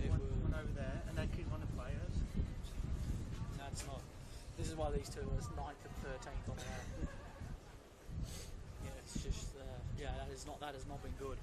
It One was- over there, and they kicked one of the players. That's not. This is why these two are 9th and 13th on the round. Yeah, it's just. Yeah, that has not been good.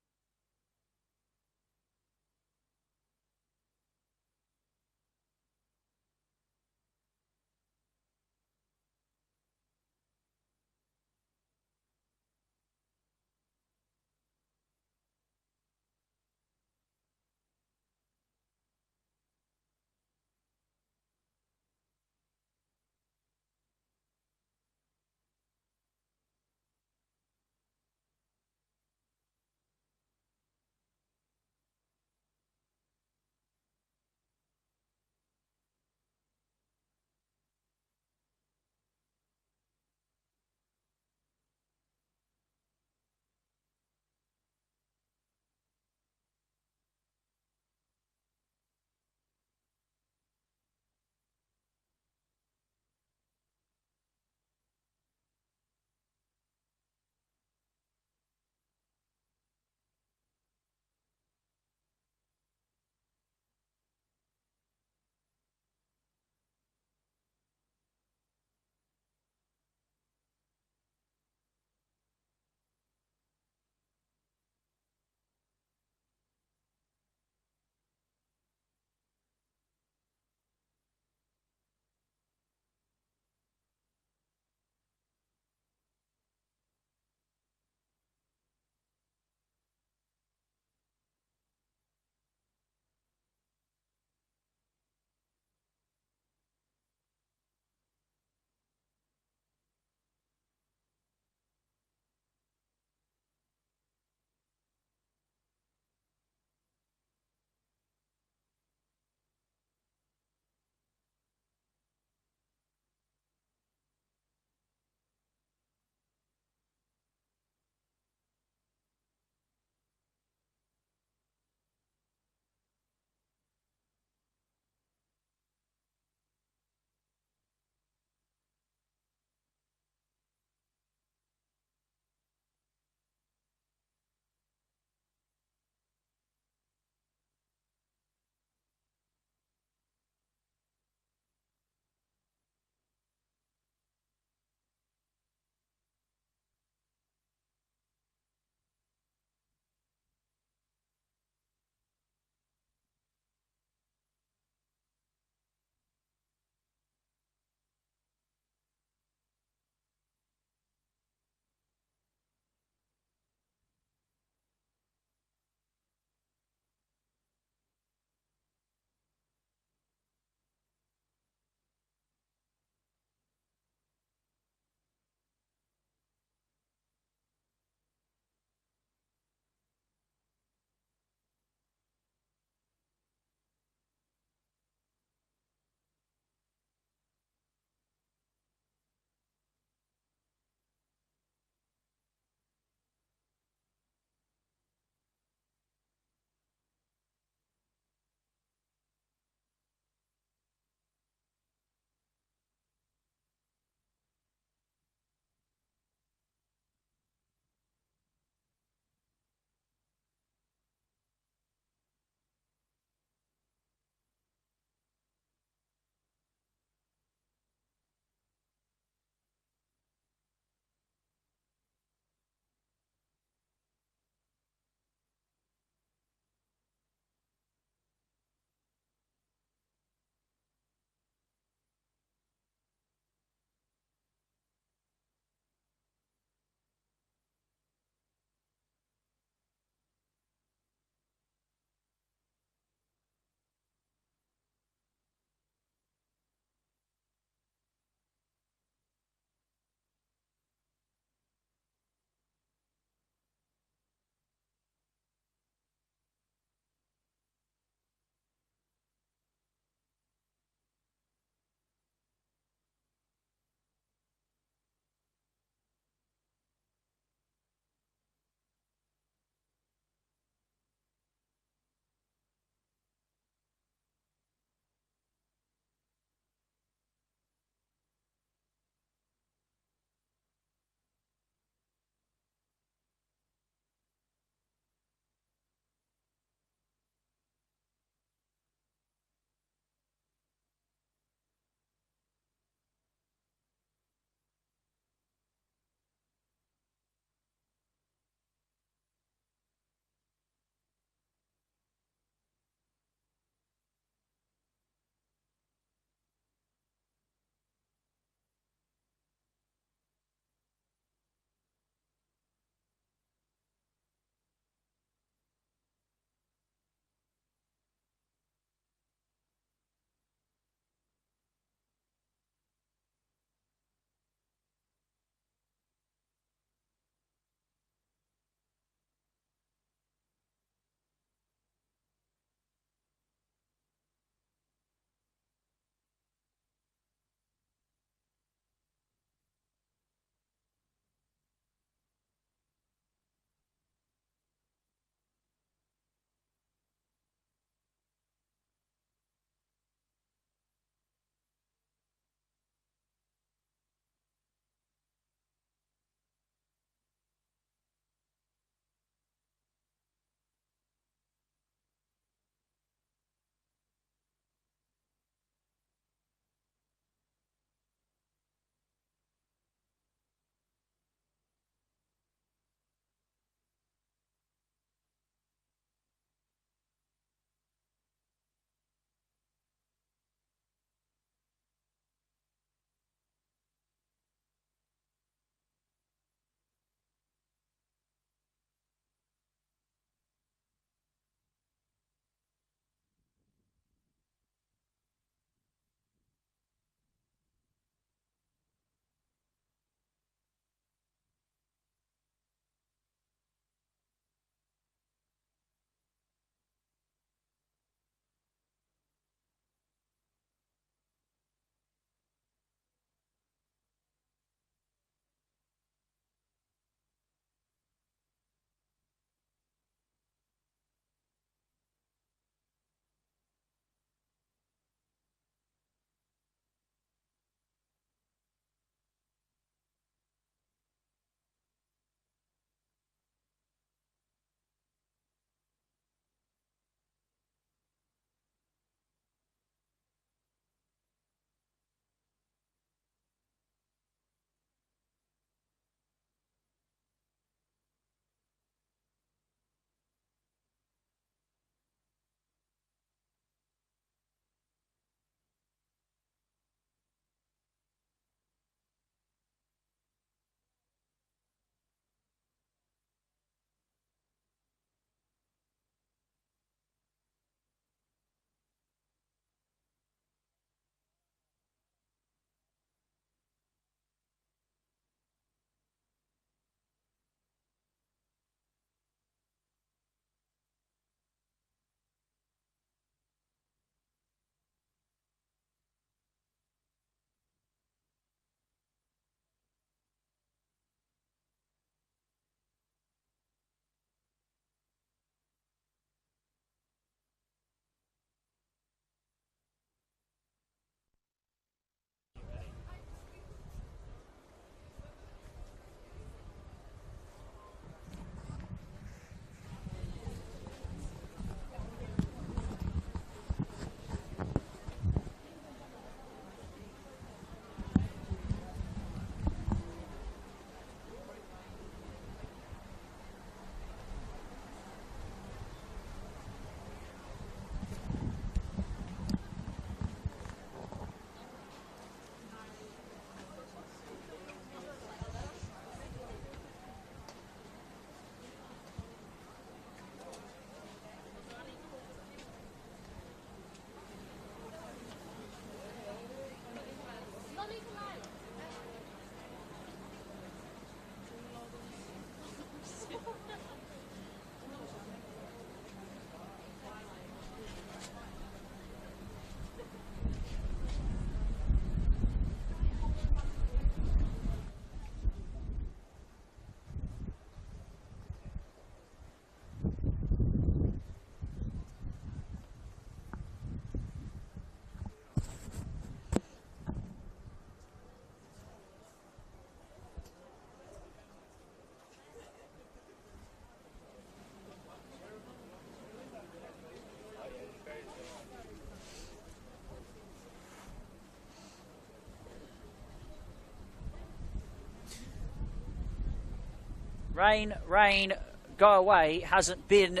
Rain, go away hasn't been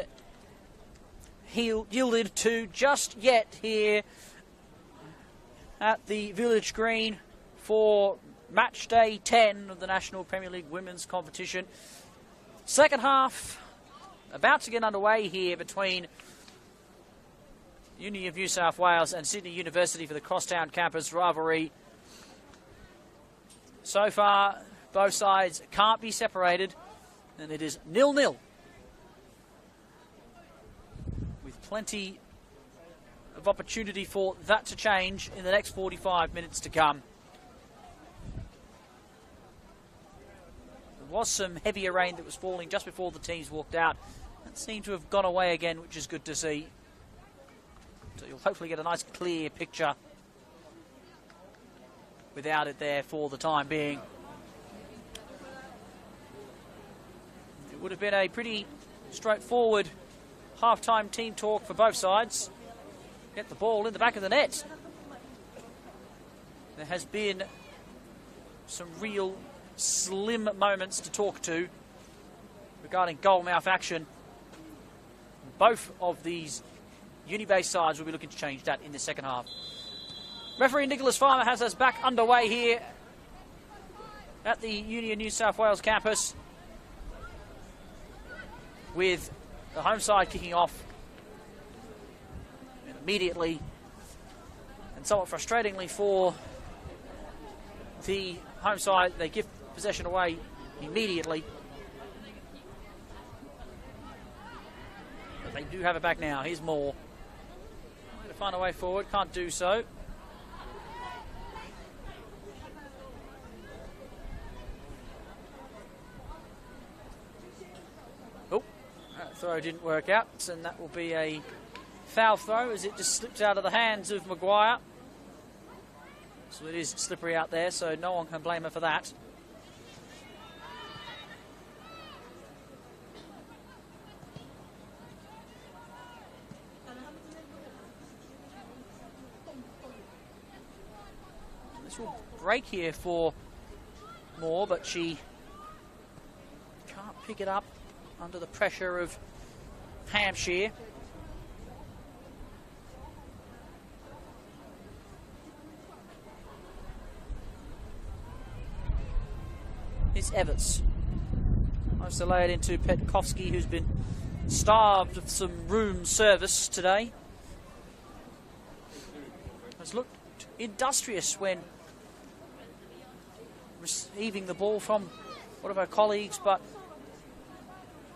yielded to just yet here at the Village Green for match day 10 of the National Premier League Women's Competition. Second half about to get underway here between Uni of New South Wales and Sydney University for the Crosstown campus rivalry. So far, both sides can't be separated, and it is 0-0. With plenty of opportunity for that to change in the next 45 minutes to come. There was some heavier rain that was falling just before the teams walked out. It seemed to have gone away again, which is good to see. So you'll hopefully get a nice clear picture without it there for the time being. It would have been a pretty straightforward half-time team talk for both sides. Get the ball in the back of the net. There has been some real slim moments to talk to regarding goal-mouth action. Both of these uni-based sides will be looking to change that in the second half. Referee Nicholas Farmer has us back underway here at the Uni of New South Wales campus, with the home side kicking off immediately, and somewhat frustratingly for the home side, they give possession away immediately. But they do have it back now. Here's Moore. Trying to find a way forward, can't do so. Oh, that throw didn't work out, and that will be a foul throw as it just slips out of the hands of Maguire. So it is slippery out there, so no one can blame her for that. This will break here for Moore, but she can't pick it up under the pressure of Hampshire. It's Everts. Nice to lay it into Petkovsky, who's been starved of some room service today. Has looked industrious when receiving the ball from one of her colleagues, but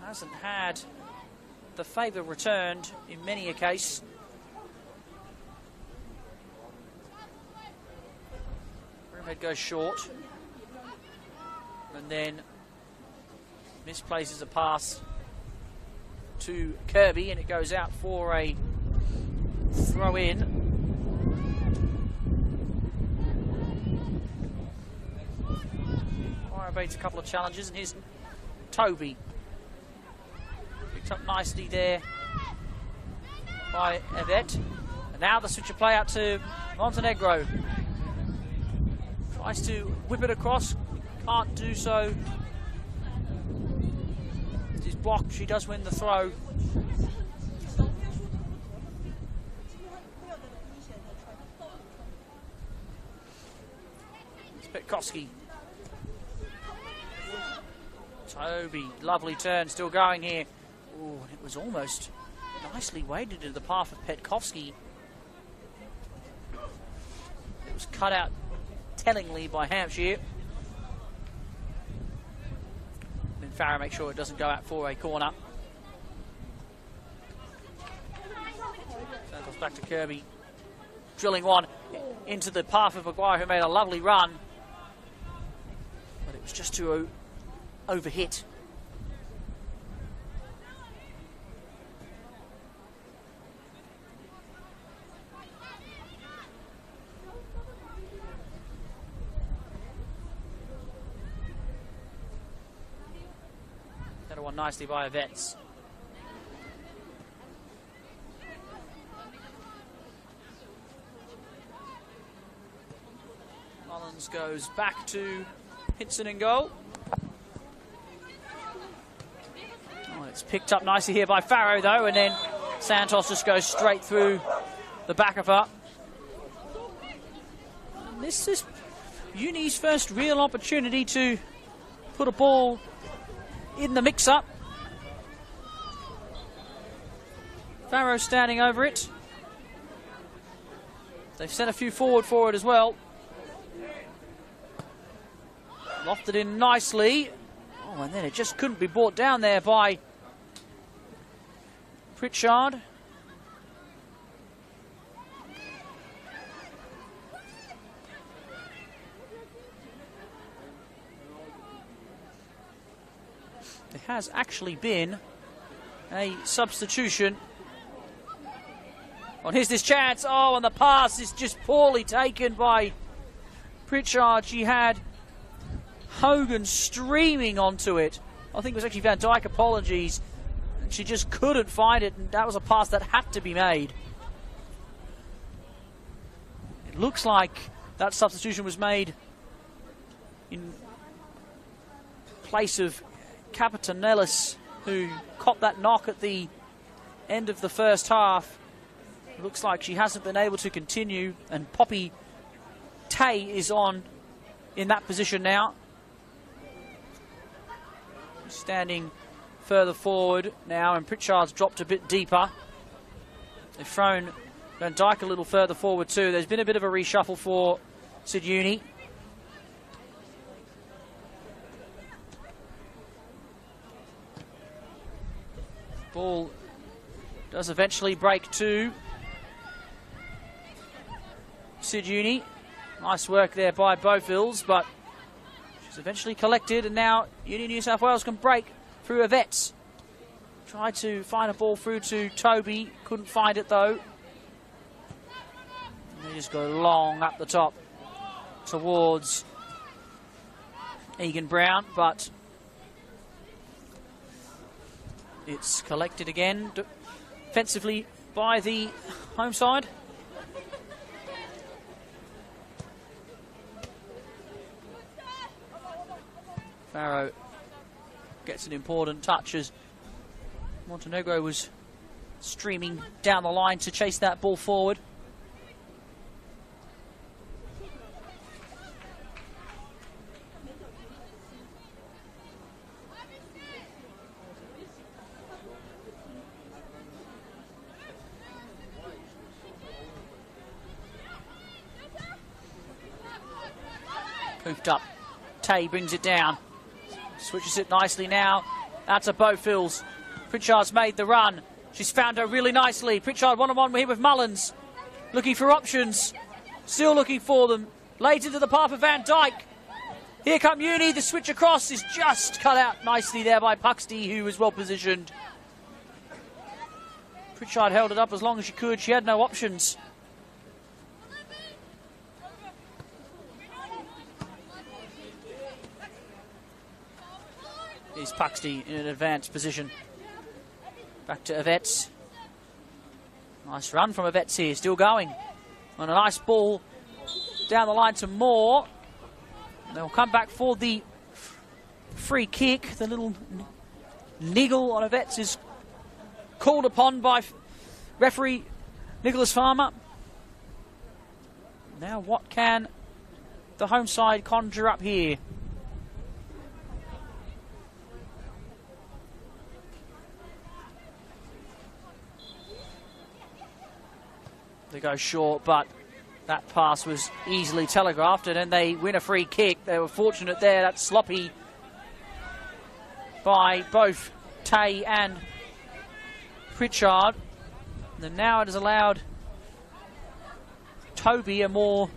hasn't had the favour returned in many a case. Broomhead goes short, and then misplaces a pass to Kirby, and it goes out for a throw in. Bates a couple of challenges, and here's Toby. Picked up nicely there by Yvette. And now the switch of play out to Montenegro. Tries to whip it across, can't do so. She's blocked, she does win the throw. It's Petkovsky. Toby, lovely turn, still going here. Ooh, and it was almost nicely weighted into the path of Petkovsky. It was cut out tellingly by Hampshire. Then Farah makes sure it doesn't go out for a corner. Santos back to Kirby. Drilling one into the path of Maguire, who made a lovely run. But it was just too overhit. That one nicely by Vets. Mullins goes back to Hinson in goal. It's picked up nicely here by Farrow, though, and then Santos just goes straight through the back of her. And this is Uni's first real opportunity to put a ball in the mix-up. Farrow standing over it. They've sent a few forward for it as well. Lofted in nicely. Oh, and then it just couldn't be brought down there by Pritchard. There has actually been a substitution. Oh, here's this chance. Oh, and the pass is just poorly taken by Pritchard. She had Hogan streaming onto it. I think it was actually Van Dijk, apologies. She just couldn't find it, and that was a pass that had to be made. It looks like that substitution was made in place of Capitanellis, who copped that knock at the end of the first half. It looks like she hasn't been able to continue, and Poppy Tay is on in that position now. Standing further forward now, and Pritchard's dropped a bit deeper. They've thrown Van Dijk a little further forward too. There's been a bit of a reshuffle for Sid Uni. Ball does eventually break to Sid Uni. Nice work there by Beaufils, but she's eventually collected, and now Uni New South Wales can break through Yvette's. Tried to find a ball through to Toby, couldn't find it though. And they just go long up the top towards Egan Brown, but it's collected again defensively by the home side. Farrow gets an important touch as Montenegro was streaming down the line to chase that ball forward. Poofed up. Tay brings it down. Switches it nicely now. That's a Beaufils. Pritchard's made the run. She's found her really nicely. Pritchard one-on-one here with Mullins. Looking for options. Still looking for them. Laid into the path of Van Dijk. Here come Uni. The switch across is just cut out nicely there by Puxty, who was well positioned. Pritchard held it up as long as she could. She had no options. Is Puxty in an advanced position. Back to Yvette's. Nice run from Yvette's here, still going. On a nice ball down the line to Moore. They'll come back for the free kick. The little niggle on Yvette's is called upon by referee Nicholas Farmer. Now what can the home side conjure up here? They go short, but that pass was easily telegraphed, and then they win a free kick. They were fortunate there. That's sloppy by both Tay and Pritchard. And now it has allowed Toby a more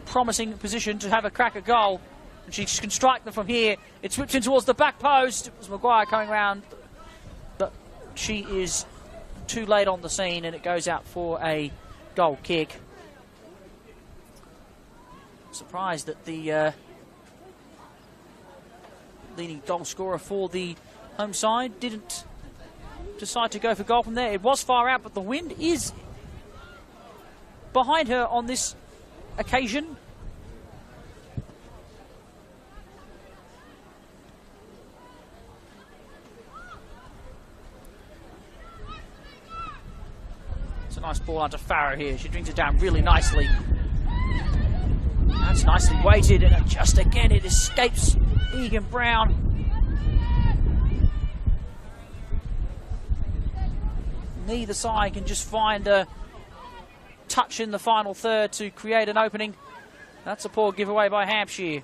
promising position to have a crack at goal. And she can strike them from here. It's whipped in towards the back post. It was Maguire coming round, but she is too late on the scene, and it goes out for a goal kick. Surprised that the leading goal scorer for the home side didn't decide to go for goal from there. It was far out, but the wind is behind her on this occasion. Nice ball onto Farrow here. She brings it down really nicely. That's nicely weighted, and just again it escapes Egan Brown. Neither side can just find a touch in the final third to create an opening. That's a poor giveaway by Hampshire.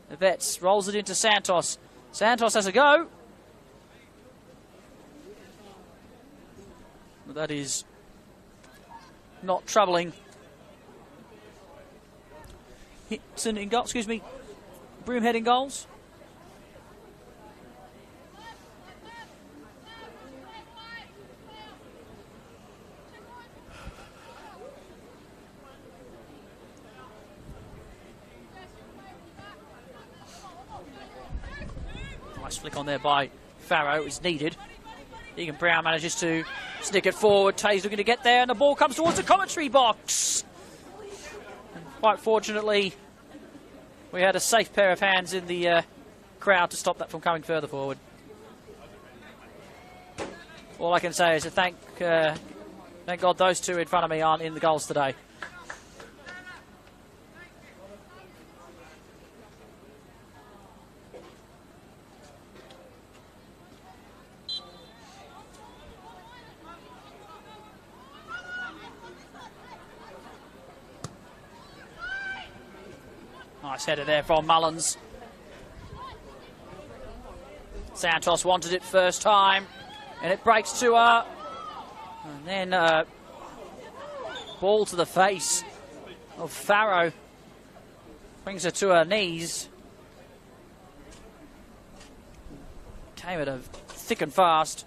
The Vets rolls it into Santos. Santos has a go. But that is not troubling. Hitson in goal, excuse me. Broomhead in goals. Nice flick on there by Farrow is needed. Egan Brown manages to stick it forward. Tay's looking to get there, and the ball comes towards the commentary box. And quite fortunately, we had a safe pair of hands in the crowd to stop that from coming further forward. All I can say is to thank God those two in front of me aren't in the goals today. Nice header there from Mullins. Santos wanted it first time, and it breaks to her. And then ball to the face of Farrow. Brings her to her knees. Came at her thick and fast.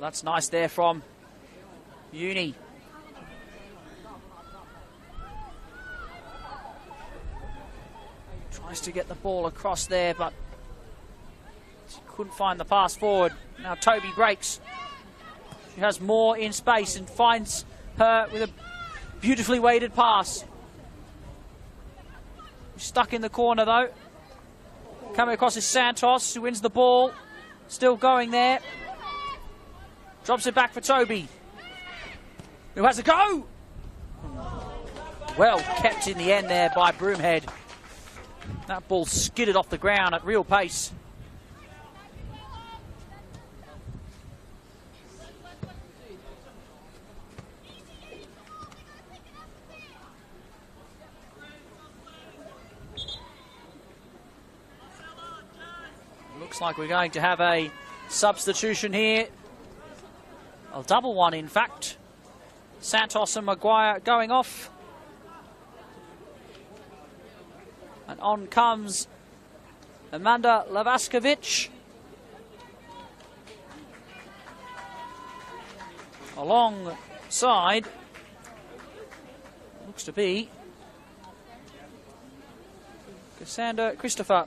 That's nice there from Uni. Tries to get the ball across there, but she couldn't find the pass forward. Now Toby breaks. She has more in space and finds her with a beautifully weighted pass. Stuck in the corner though. Coming across is Santos, who wins the ball. Still going there. Drops it back for Toby, who has a go. Well kept in the end there by Broomhead. That ball skidded off the ground at real pace. Looks like we're going to have a substitution here. A double one, in fact. Santos and Maguire going off. And on comes Amanda Lavaskovic. Alongside, looks to be Cassandra Christopher.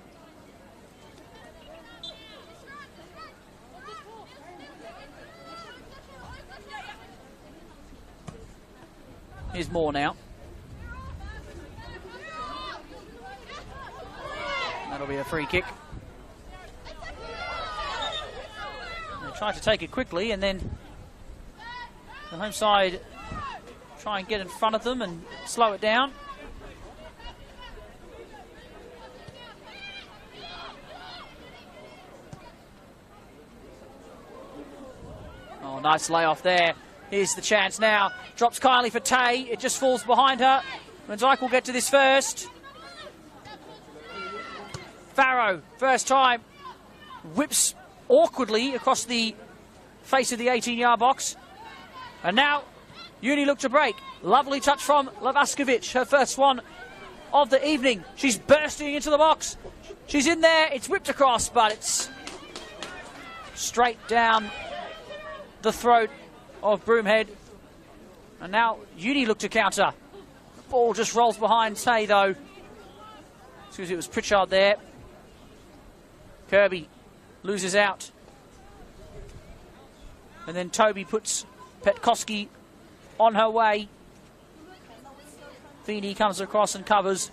Here's more now. That'll be a free kick. They try to take it quickly, and then the home side try and get in front of them and slow it down. Oh, nice layoff there. Here's the chance now. Drops kindly for Tay. It just falls behind her. Van Dijk will get to this first. Farrow, first time, whips awkwardly across the face of the 18-yard box. And now, Uni look to break. Lovely touch from Lavaskovic, her first one of the evening. She's bursting into the box. She's in there. It's whipped across, but it's straight down the throat of Broomhead. And now Uni look to counter. Ball just rolls behind Tay, though. Excuse me, it was Pritchard there. Kirby loses out. And then Toby puts Petkowski on her way. Feeney comes across and covers.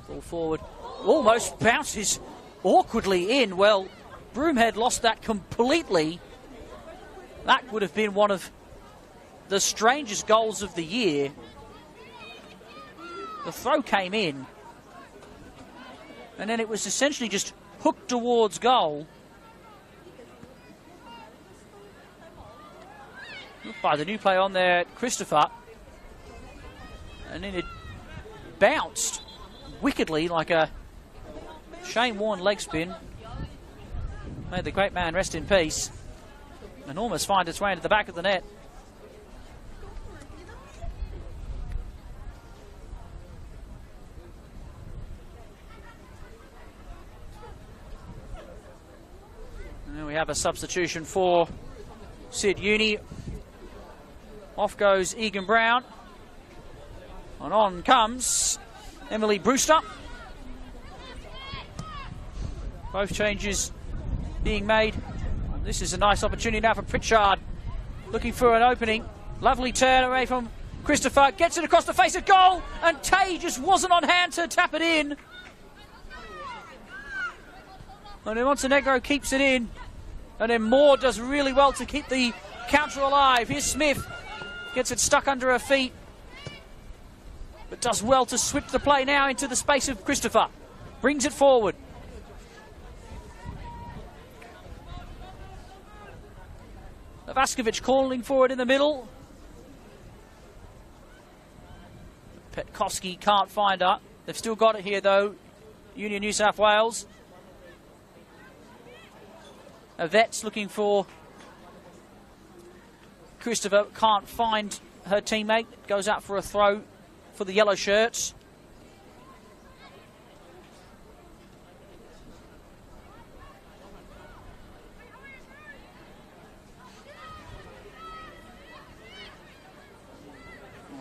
Ball forward. Almost bounces awkwardly in. Well, Broomhead lost that completely. That would have been one of the strangest goals of the year. The throw came in, and then it was essentially just hooked towards goal. Looked by the new play on there, Christopher. And then it bounced wickedly like a Shane Warne leg spin. Made the great man rest in peace. And almost find its way into the back of the net. And then we have a substitution for Sid Uni. Off goes Egan Brown. And on comes Emily Brewster. Both changes being made. This is a nice opportunity now for Pritchard. Looking for an opening. Lovely turn away from Christopher. Gets it across the face of goal. And Tay just wasn't on hand to tap it in. And then Montenegro keeps it in. And then Moore does really well to keep the counter alive. Here's Smith. Gets it stuck under her feet. But does well to switch the play now into the space of Christopher. Brings it forward. Vaskovic calling for it in the middle. Petkowski can't find her. They've still got it here though. Union New South Wales. Yvette's looking for Christopher. Can't find her teammate. Goes out for a throw for the yellow shirts.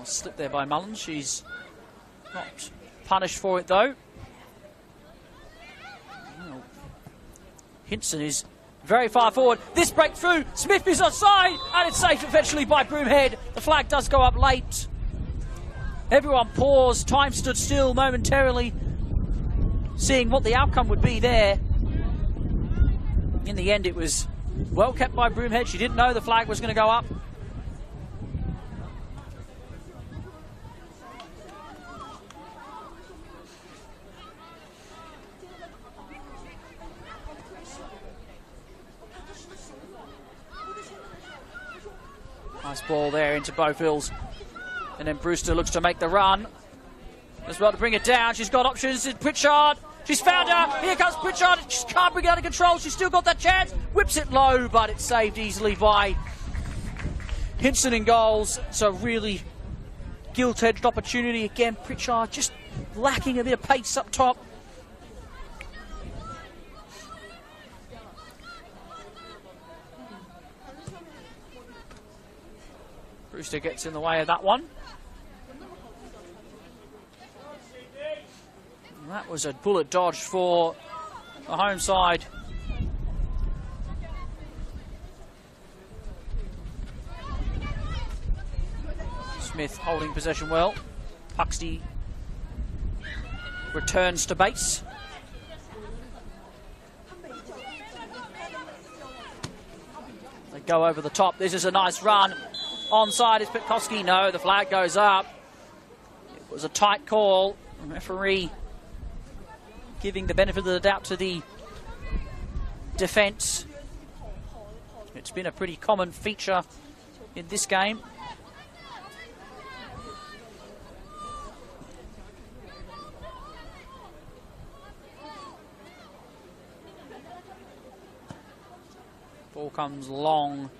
Slip there by Mullins. She's not punished for it though. Well, Hinson is very far forward. This breakthrough, Smith is offside, and it's saved eventually by Broomhead. The flag does go up late. Everyone paused, time stood still momentarily, seeing what the outcome would be there. In the end, it was well kept by Broomhead. She didn't know the flag was going to go up. Nice ball there into Bowfields. And then Brewster looks to make the run. As well to bring it down. She's got options. It's Pritchard. She's found her. Here comes Pritchard. She can't bring it under control. She's still got that chance. Whips it low, but it's saved easily by Hinson in goals. It's a really gilt-edged opportunity. Again, Pritchard just lacking a bit of pace up top. Brewster gets in the way of that one. And that was a bullet dodge for the home side. Smith holding possession well. Puxty returns to base. They go over the top. This is a nice run. Onside is Petkowski. No, the flag goes up. It was a tight call. The referee giving the benefit of the doubt to the defence. It's been a pretty common feature in this game. Ball comes long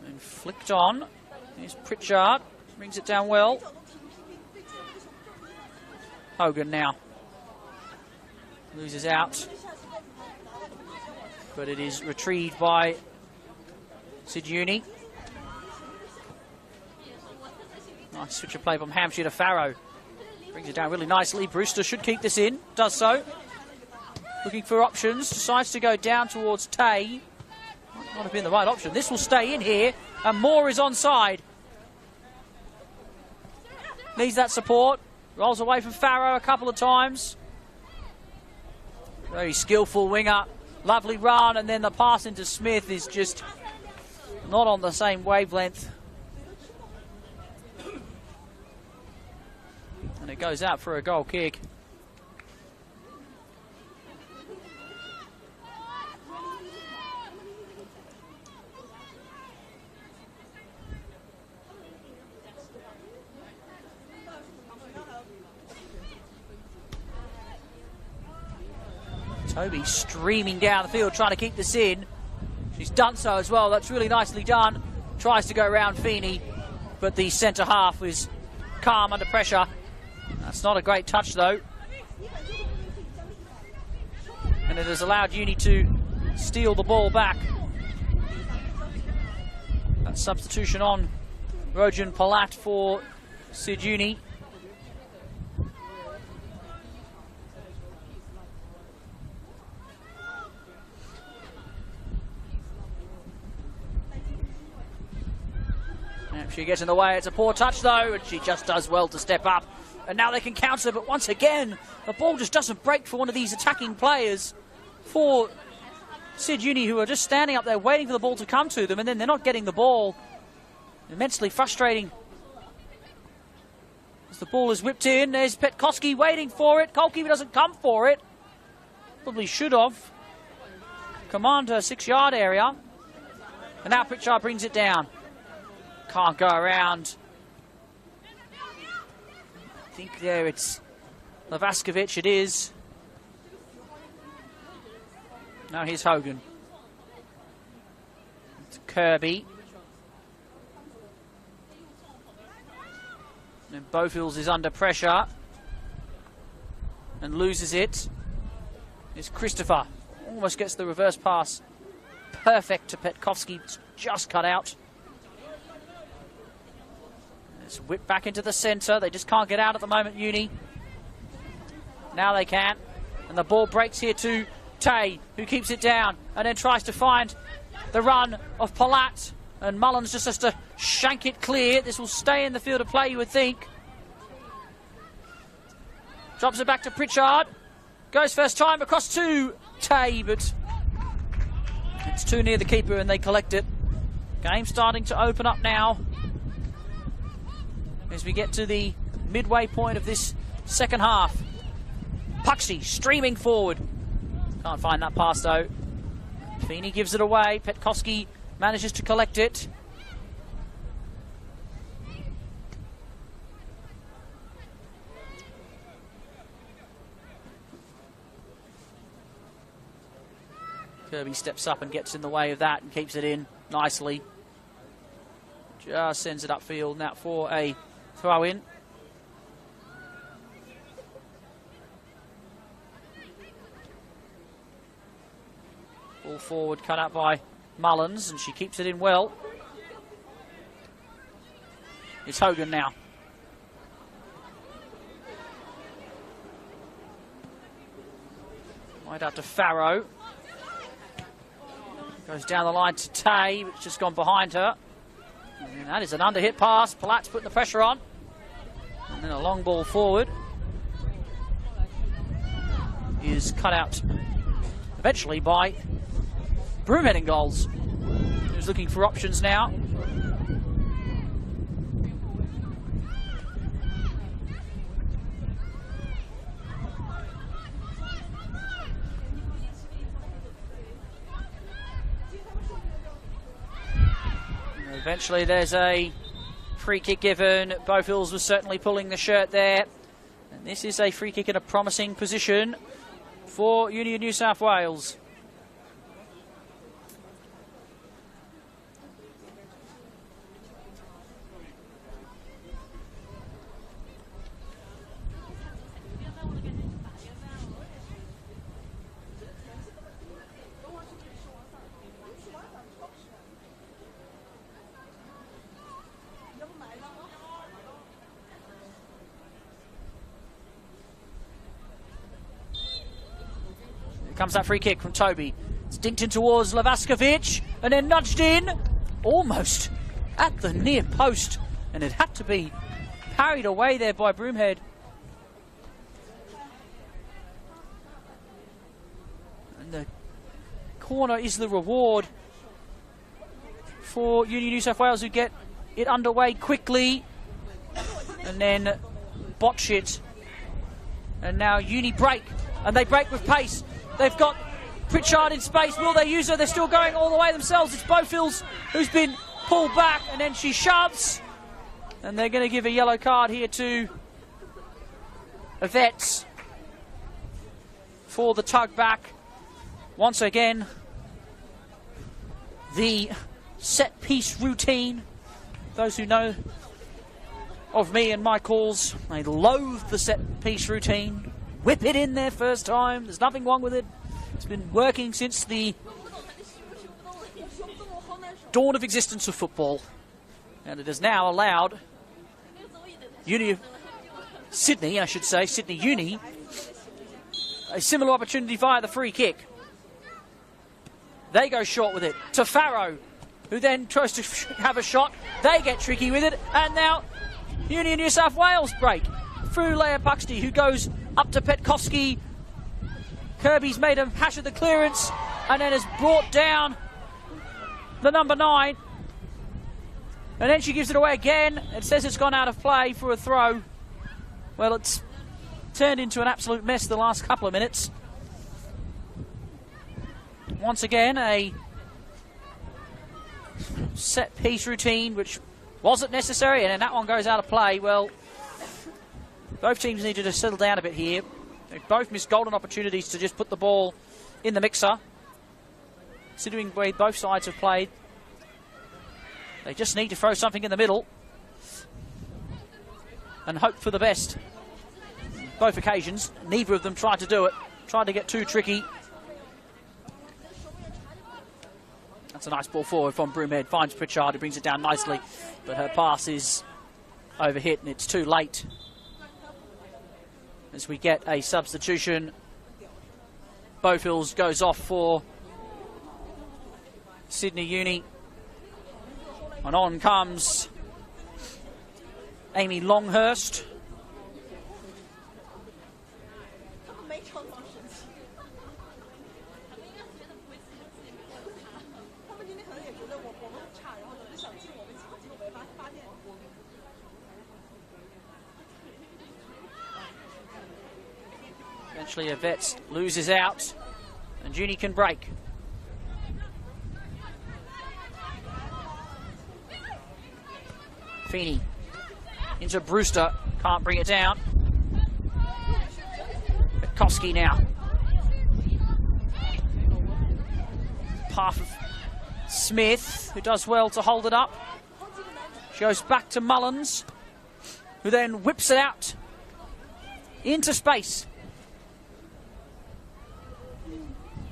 and flicked on. Here's Pritchard, brings it down well. Hogan now loses out, but it is retrieved by Siduni. Nice switch of play from Hampshire to Farrow. Brings it down really nicely. Brewster should keep this in. Does so. Looking for options. Decides to go down towards Tay. Might not have been the right option. This will stay in here. And Moore is onside. Needs that support. Rolls away from Farrow a couple of times. Very skillful winger. Lovely run. And then the pass into Smith is just not on the same wavelength. And it goes out for a goal kick. Toby streaming down the field, trying to keep this in. She's done so as well. That's really nicely done. Tries to go around Feeney, but the centre half is calm under pressure. That's not a great touch, though. And it has allowed Uni to steal the ball back. That substitution on Rojan Palat for Sid Uni. She gets in the way. It's a poor touch, though, and she just does well to step up. And now they can counter, but once again, the ball just doesn't break for one of these attacking players for Sid Uni, who are just standing up there waiting for the ball to come to them, and then they're not getting the ball. Immensely frustrating. As the ball is whipped in, there's Petkoski waiting for it. Goalkeeper doesn't come for it. Probably should have. Commander 6-yard area. And now Pritchard brings it down. Can't go around. I think there it's Lavaskovic, it is. Now here's Hogan. It's Kirby. And Bofils is under pressure and loses it. It's Christopher. Almost gets the reverse pass. Perfect to Petkovski. It's just cut out. It's whipped back into the centre. They just can't get out at the moment, Uni. Now they can. And the ball breaks here to Tay, who keeps it down and then tries to find the run of Palat. And Mullins just has to shank it clear. This will stay in the field of play, you would think. Drops it back to Pritchard. Goes first time across to Tay, but it's too near the keeper and they collect it. Game starting to open up now as we get to the midway point of this second half. Puxey streaming forward. Can't find that pass though. Feeney gives it away. Petkoski manages to collect it. Kirby steps up and gets in the way of that and keeps it in nicely. Just sends it upfield now for a throw in. Ball forward cut out by Mullins and she keeps it in well. It's Hogan now. Right out to Farrow. Goes down the line to Tay, which just gone behind her. And that is an under-hit pass. Palat's putting the pressure on. And then a long ball forward is cut out eventually by Broomhead-Ingalls, who's looking for options now. Eventually there's a free kick given. Bofils was certainly pulling the shirt there. And this is a free kick in a promising position for Uni of New South Wales. Here comes that free kick from Toby. It's dinked in towards Lavaskovic and then nudged in almost at the near post, and it had to be parried away there by Broomhead. And the corner is the reward for Uni New South Wales, who get it underway quickly and then botch it. And now Uni break, and they break with pace. They've got Pritchard in space. Will they use her? They're still going all the way themselves. It's Bofils who's been pulled back, and then she shoves. And they're going to give a yellow card here to Vets for the tug back. Once again, the set piece routine. Those who know of me and my calls, they loathe the set piece routine. Whip it in there first time. There's nothing wrong with it. It's been working since the dawn of existence of football, and it has now allowed Sydney Uni, a similar opportunity via the free kick. They go short with it to Farrow, who then tries to have a shot. They get tricky with it, and now Uni New South Wales break through Leah Buxty, who goes up to Petkovsky. Kirby's made a hash of the clearance and then has brought down the number 9. And then she gives it away again. It says it's gone out of play for a throw. Well, it's turned into an absolute mess the last couple of minutes. Once again, a set piece routine which wasn't necessary, and then that one goes out of play. Well, both teams needed to settle down a bit here. They both missed golden opportunities to just put the ball in the mixer. Considering the way both sides have played, they just need to throw something in the middle and hope for the best. Both occasions, neither of them tried to do it, tried to get too tricky. That's a nice ball forward from Broomhead. Finds Pritchard, who brings it down nicely, but her pass is overhit and it's too late. As we get a substitution, Bofils goes off for Sydney Uni. And on comes Amy Longhurst. Eventually a Vets loses out and Uni can break. Feeney into Brewster, can't bring it down. Petkovsky now. Path of Smith, who does well to hold it up. She goes back to Mullins, who then whips it out into space.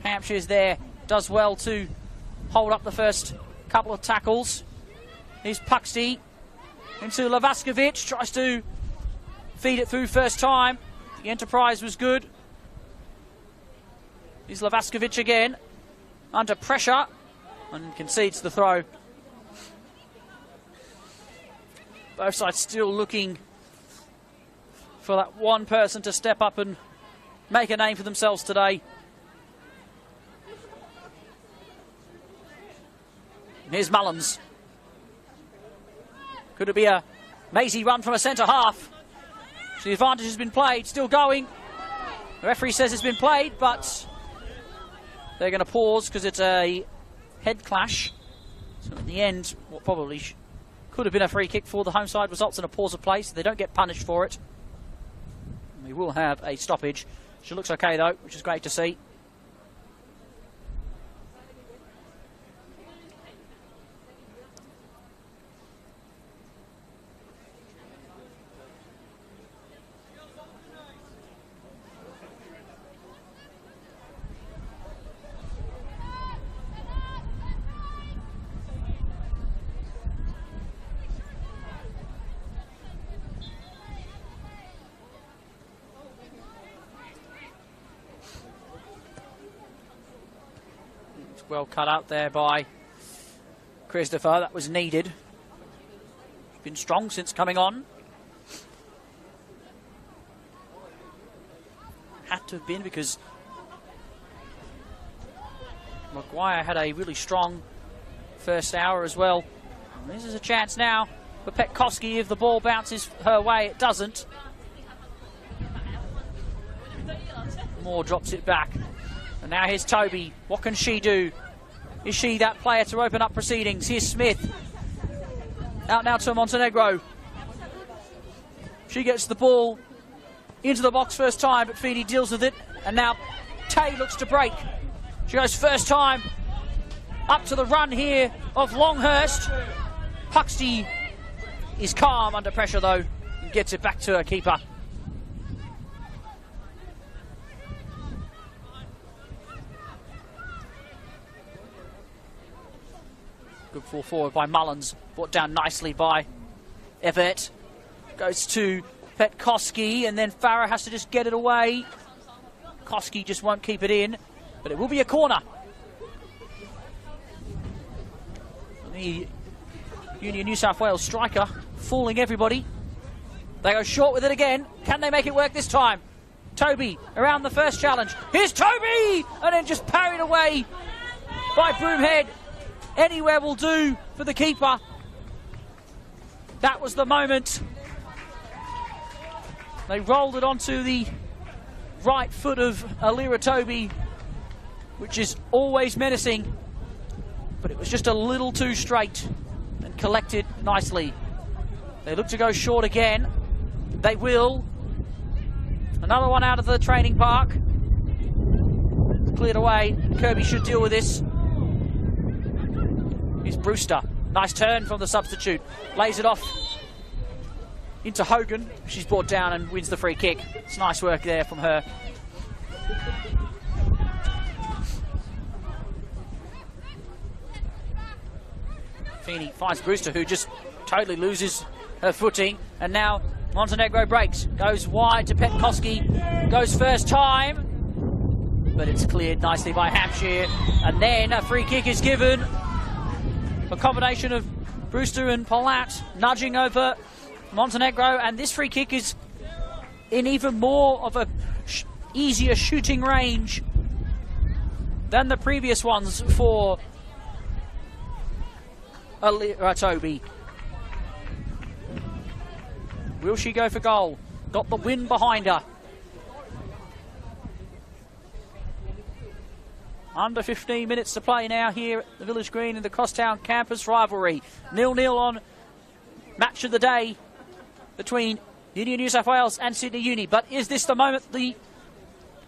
Hampshire's there, does well to hold up the first couple of tackles. Here's Puxty into Lavaskovic, tries to feed it through first time. The enterprise was good. Here's Lavaskovic again, under pressure, and concedes the throw. Both sides still looking for that one person to step up and make a name for themselves today. Here's Mullins. Could it be a mazy run from a centre half? So the advantage has been played, still going. The referee says it's been played, but they're going to pause because it's a head clash. So in the end, what probably could have been a free kick for the home side results in a pause of play, so they don't get punished for it. And we will have a stoppage. She looks okay though, which is great to see. Well cut out there by Christopher. That was needed. He's been strong since coming on. Had to have been because Maguire had a really strong first hour as well. And this is a chance now for Petkowski if the ball bounces her way. It doesn't. Moore drops it back. And now here's Toby. What can she do? Is she that player to open up proceedings? Here's Smith. Out now to Montenegro. She gets the ball into the box first time, but Feeney deals with it. And now Tay looks to break. She goes first time up to the run here of Longhurst. Puxty is calm under pressure though and gets it back to her keeper. Good ball forward by Mullins, brought down nicely by Everett. Goes to Petkowski, and then Farah has to just get it away. Koski just won't keep it in, but it will be a corner. The Union New South Wales striker fooling everybody. They go short with it again. Can they make it work this time? Toby around the first challenge. Here's Toby! And then just parried away by Broomhead. Anywhere will do for the keeper. That was the moment. They rolled it onto the right foot of Alira Toby, which is always menacing, but it was just a little too straight and collected nicely. They look to go short again. They will. Another one out of the training park. Cleared away. Kirby should deal with this. Here's Brewster. Nice turn from the substitute. Lays it off into Hogan. She's brought down and wins the free kick. It's nice work there from her. Feeney finds Brewster, who just totally loses her footing. And now Montenegro breaks. Goes wide to Petkowski. Goes first time. But it's cleared nicely by Hampshire. And then a free kick is given. A combination of Brewster and Palat nudging over Montenegro, and this free kick is in even more of a easier shooting range than the previous ones for Toby. Will she go for goal? Got the wind behind her. Under 15 minutes to play now here at the Village Green in the Crosstown campus rivalry. 0-0 on match of the day between Union New South Wales and Sydney Uni. But is this the moment the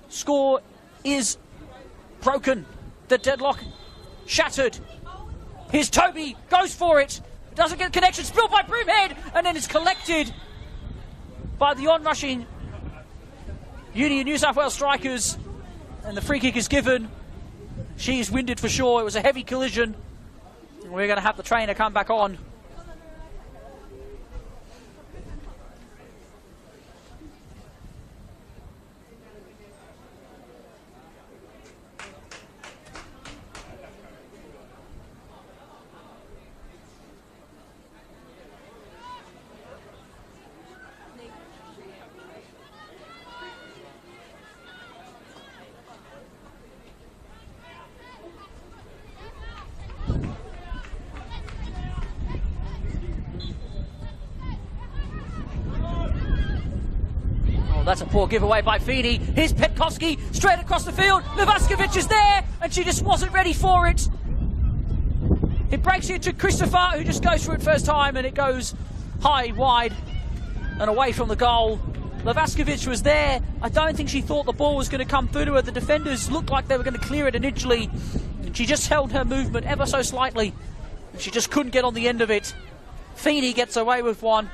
score is broken? The deadlock shattered. Here's Toby, goes for it. Doesn't get connection, spilled by Broomhead, and then it's collected by the onrushing Union New South Wales strikers. And the free kick is given. She's winded for sure. It was a heavy collision. We're going to have the trainer come back on. That's a poor giveaway by Feeney. Here's Petkowski, straight across the field. Levaskovic is there, and she just wasn't ready for it. It breaks into Christopher, who just goes for it first time, and it goes high, wide, and away from the goal. Levaskovic was there. I don't think she thought the ball was going to come through to her. The defenders looked like they were going to clear it initially, and she just held her movement ever so slightly, and she just couldn't get on the end of it. Feeney gets away with one.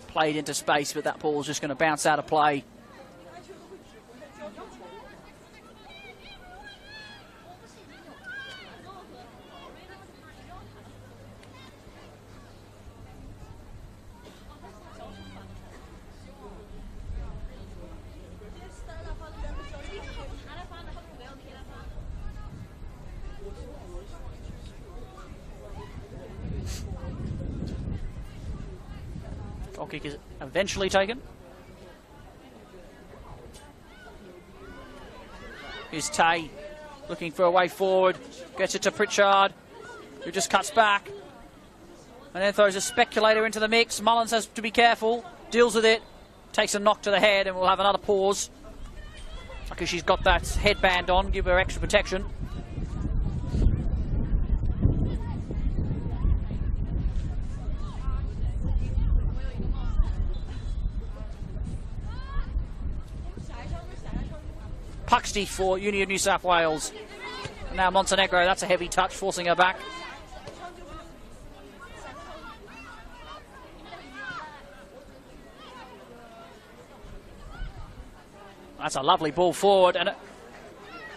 Played into space, but that ball's just going to bounce out of play. Goal kick is eventually taken. Here's Tay looking for a way forward. Gets it to Pritchard, who just cuts back. And then throws a speculator into the mix. Mullins has to be careful. Deals with it. Takes a knock to the head, and we'll have another pause. Because she's got that headband on. Give her extra protection. Puxty for Uni of New South Wales. And now Montenegro, that's a heavy touch, forcing her back. That's a lovely ball forward, and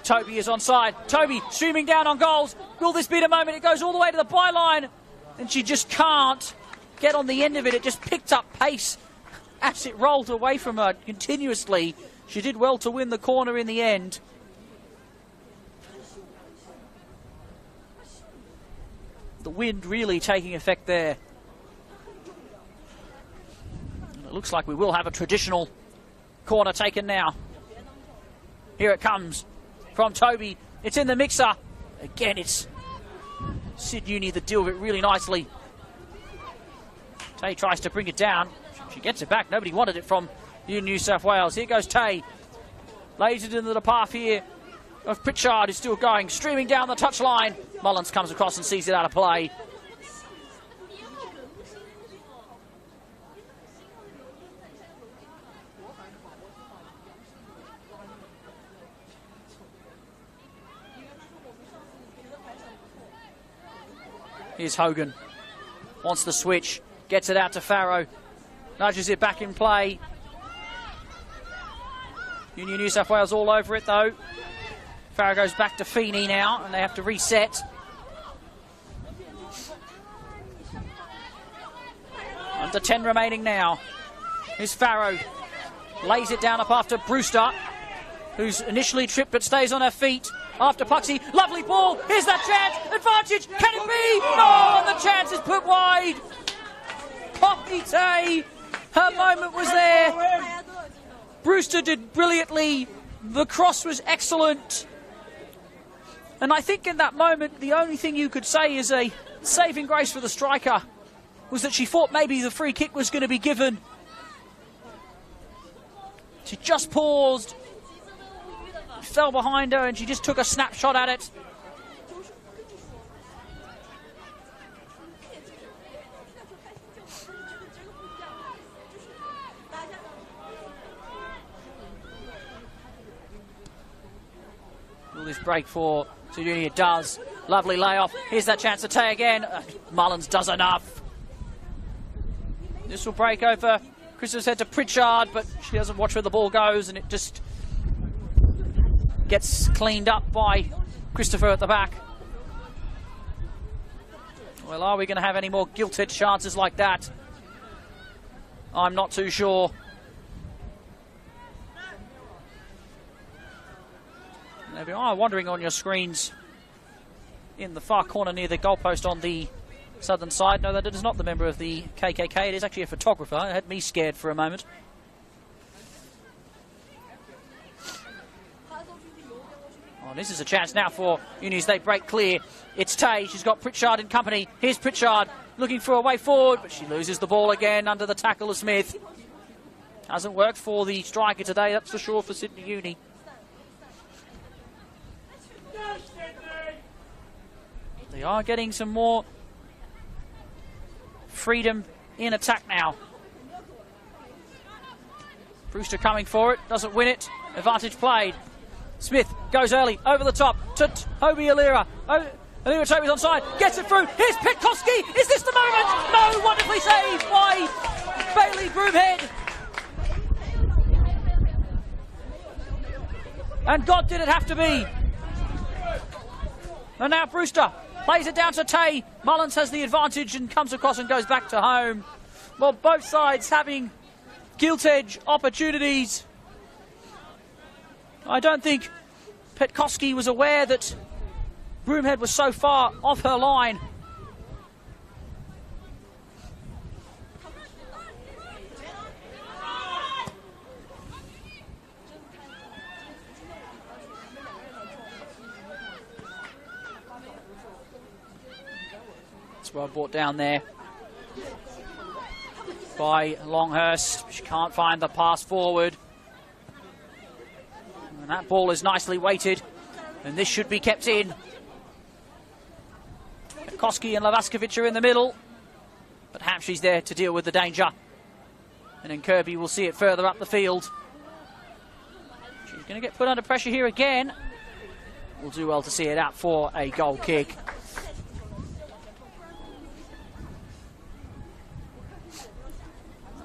Toby is onside. Toby streaming down on goals. Will this be the moment? It goes all the way to the byline, and she just can't get on the end of it. It just picked up pace as it rolled away from her continuously. She did well to win the corner in the end. The wind really taking effect there. And it looks like we will have a traditional corner taken now. Here it comes from Toby. It's in the mixer. Again, it's Sid Uni that deal with it really nicely. Tay tries to bring it down. She gets it back. Nobody wanted it from New South Wales. Here goes Tay. Lays it into the path here of Pritchard, who's still going, streaming down the touchline. Mullins comes across and sees it out of play. Here's Hogan. Wants the switch. Gets it out to Farrow. Nudges it back in play. Union New South Wales all over it though. Farrow goes back to Feeney now, and they have to reset. Under 10 remaining now. Here's Farrow. Lays it down up after Brewster, who's initially tripped but stays on her feet. After Puxy, lovely ball. Here's that chance. Advantage. Can it be? No, and the chance is put wide. Poppy Tay. Her moment was there. Brewster did brilliantly. The cross was excellent. And I think in that moment, the only thing you could say is a saving grace for the striker was that she thought maybe the free kick was going to be given. She just paused, fell behind her, and she just took a snapshot at it. Will this break for Suduni? It does. Lovely layoff. Here's that chance to Tay again. Mullins does enough. This will break over Christopher's head to Pritchard, but she doesn't watch where the ball goes, and it just gets cleaned up by Christopher at the back. Well, are we going to have any more gilt-edged chances like that? I'm not too sure. If you are wondering on your screens, in the far corner near the goalpost on the southern side, no, that is not the member of the KKK. It is actually a photographer. It had me scared for a moment. Oh, this is a chance now for Unis. They break clear. It's Tay. She's got Pritchard in company. Here's Pritchard looking for a way forward, but she loses the ball again under the tackle of Smith. Hasn't worked for the striker today, that's for sure, for Sydney Uni. They are getting some more freedom in attack now. Brewster coming for it, doesn't win it. Advantage played. Smith goes early, over the top to Toby Alira. Alira Toby's onside, gets it through. Here's Petkoski. Is this the moment? No, wonderfully saved by Bailey Broomhead. And God, did it have to be. And now Brewster plays it down to Tay. Mullins has the advantage and comes across and goes back to home. Well, both sides having gilt-edge opportunities. I don't think Petkoski was aware that Broomhead was so far off her line. Well brought down there by Longhurst. She can't find the pass forward. And that ball is nicely weighted, and this should be kept in. Koski and Lavaskovic are in the middle, but Hampshire's there to deal with the danger. And then Kirby will see it further up the field. She's going to get put under pressure here again. Will do well to see it out for a goal kick.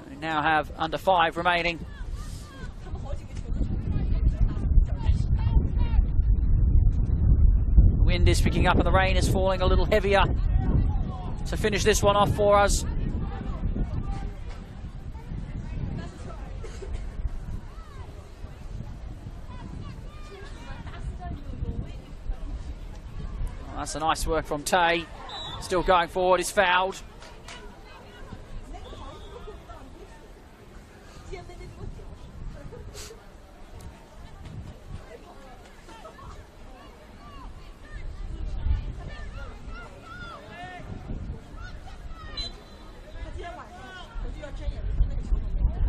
We now have under 5 remaining. The wind is picking up and the rain is falling a little heavier to finish this one off for us. That's a nice work from Tay. Still going forward, is fouled.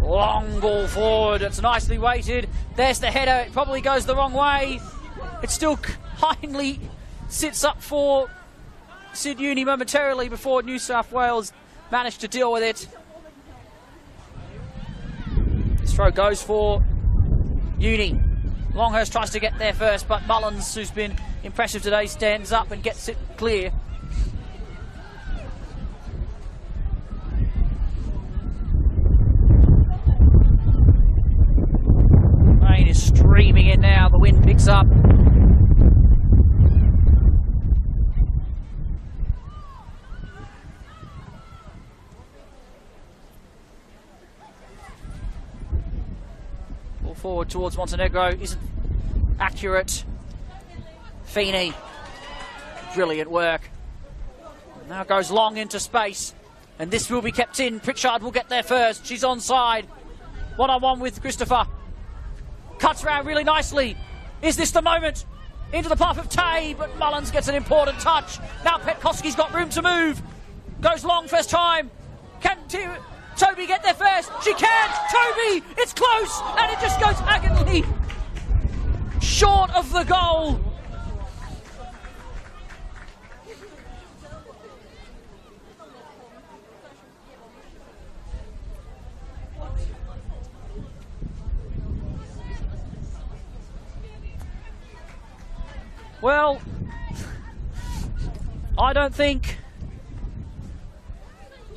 Long ball forward, it's nicely weighted. There's the header, it probably goes the wrong way. It still kindly sits up for Sid Uni momentarily before New South Wales managed to deal with it. This throw goes for Uni. Longhurst tries to get there first, but Mullins, who's been impressive today, stands up and gets it clear. Rain is streaming in now, the wind picks up. Forward towards Montenegro isn't accurate. Feeney, brilliant work. Now goes long into space, and this will be kept in. Pritchard will get there first. She's onside. One-on-one with Christopher. Cuts around really nicely. Is this the moment? Into the path of Tay, but Mullins gets an important touch. Now Petkoski's got room to move. Goes long first time. Can Toby get there first? She can! Toby! It's close! And it just goes agony short of the goal. Well, I don't think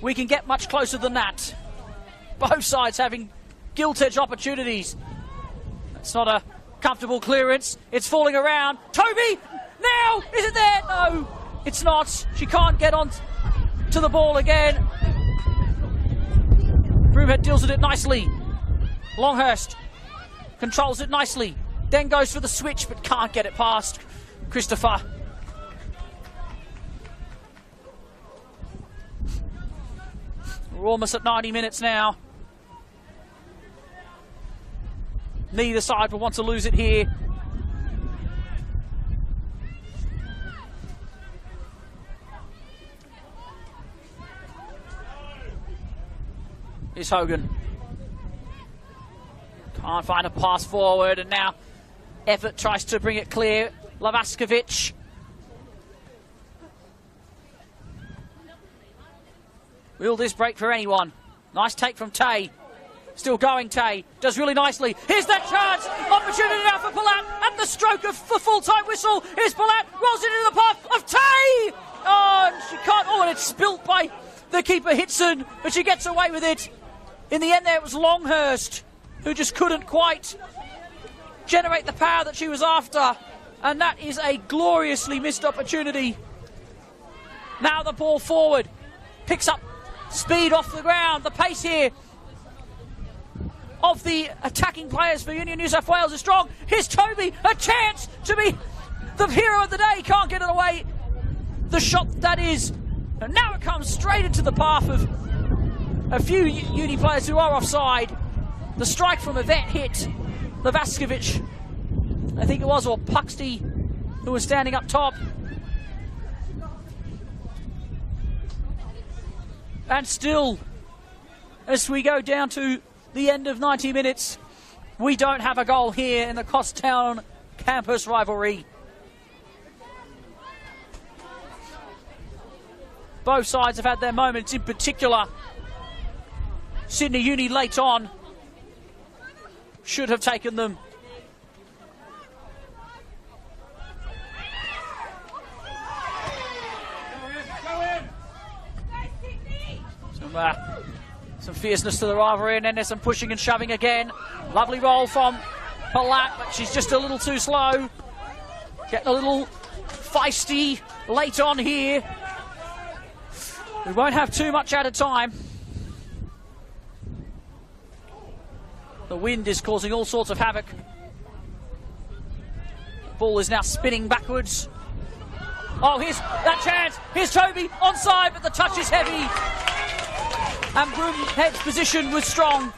we can get much closer than that. Both sides having gilt-edge opportunities. It's not a comfortable clearance. It's falling around. Toby! Now! Is it there? No, it's not. She can't get on to the ball again. Broomhead deals with it nicely. Longhurst controls it nicely. Then goes for the switch, but can't get it past Christopher. We're almost at 90 minutes now. Neither side will want to lose it here. Here's Hogan. Can't find a pass forward, and now Effort tries to bring it clear. Lavaskovic. Will this break for anyone? Nice take from Tay. Still going, Tay. Does really nicely. Here's that chance. Opportunity now for Palat. At the stroke of the full-time whistle. Here's Palat. Rolls it into the path of Tay. Oh, and she can't. Oh, and it's spilt by the keeper, Hitson. But she gets away with it. In the end there, it was Longhurst who just couldn't quite generate the power that she was after. And that is a gloriously missed opportunity. Now the ball forward. Picks up speed off the ground. The pace here of the attacking players for Union New South Wales is strong. Here's Toby, a chance to be the hero of the day. Can't get it away. The shot that is. And now it comes straight into the path of a few Uni players who are offside. The strike from Yvette hit Lavaskovic, I think it was, or Puxty, who was standing up top. And still, as we go down to the end of 90 minutes, we don't have a goal here in the Crosstown campus rivalry. Both sides have had their moments, in particular Sydney Uni late on should have taken them. Some fierceness to the rivalry, and then some pushing and shoving again. Lovely roll from Palat, but she's just a little too slow. Getting a little feisty late on here. We won't have too much at a time. The wind is causing all sorts of havoc. Ball is now spinning backwards. Oh, here's that chance. Here's Toby onside, but the touch is heavy. And Broomhead's position was strong.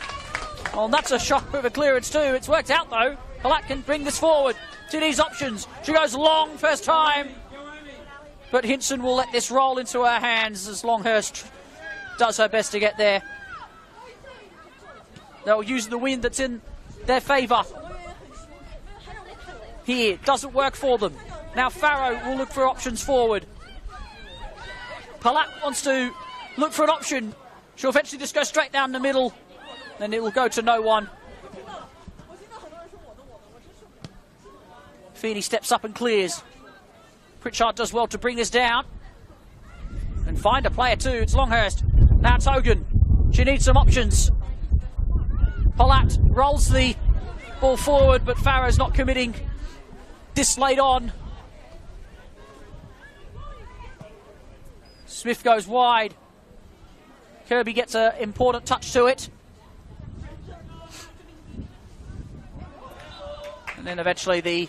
Well, that's a shock of a clearance too. It's worked out though. Palat can bring this forward. Sydney's options. She goes long first time. But Hinson will let this roll into her hands as Longhurst does her best to get there. They'll use the wind that's in their favour. Here, doesn't work for them. Now Farrow will look for options forward. Palat wants to look for an option. She'll eventually just go straight down the middle. Then it will go to no one. Feeney steps up and clears. Pritchard does well to bring this down. And find a player too. It's Longhurst. Now it's Hogan. She needs some options. Palat rolls the ball forward, but Farrow's not committing this late on. Smith goes wide. Kirby gets an important touch to it. And then eventually the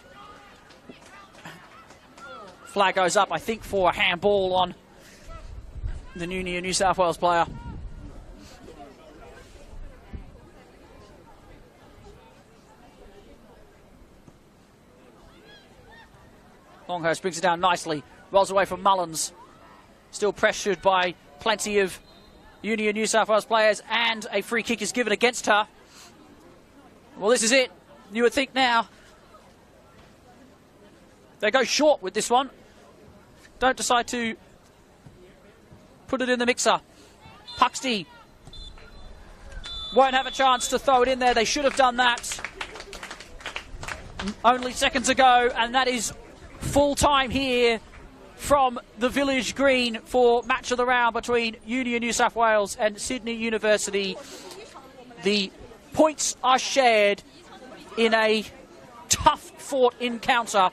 flag goes up, I think, for a handball on the New South Wales player. Longhurst brings it down nicely, rolls away from Mullins. Still pressured by plenty of Union New South Wales players, and a free kick is given against her. Well, this is it. You would think now. They go short with this one. Don't decide to put it in the mixer. Puxty won't have a chance to throw it in there. They should have done that only seconds ago, and that is full time here from the Village Green for match of the round between Union New South Wales and Sydney University. The points are shared in a tough fought encounter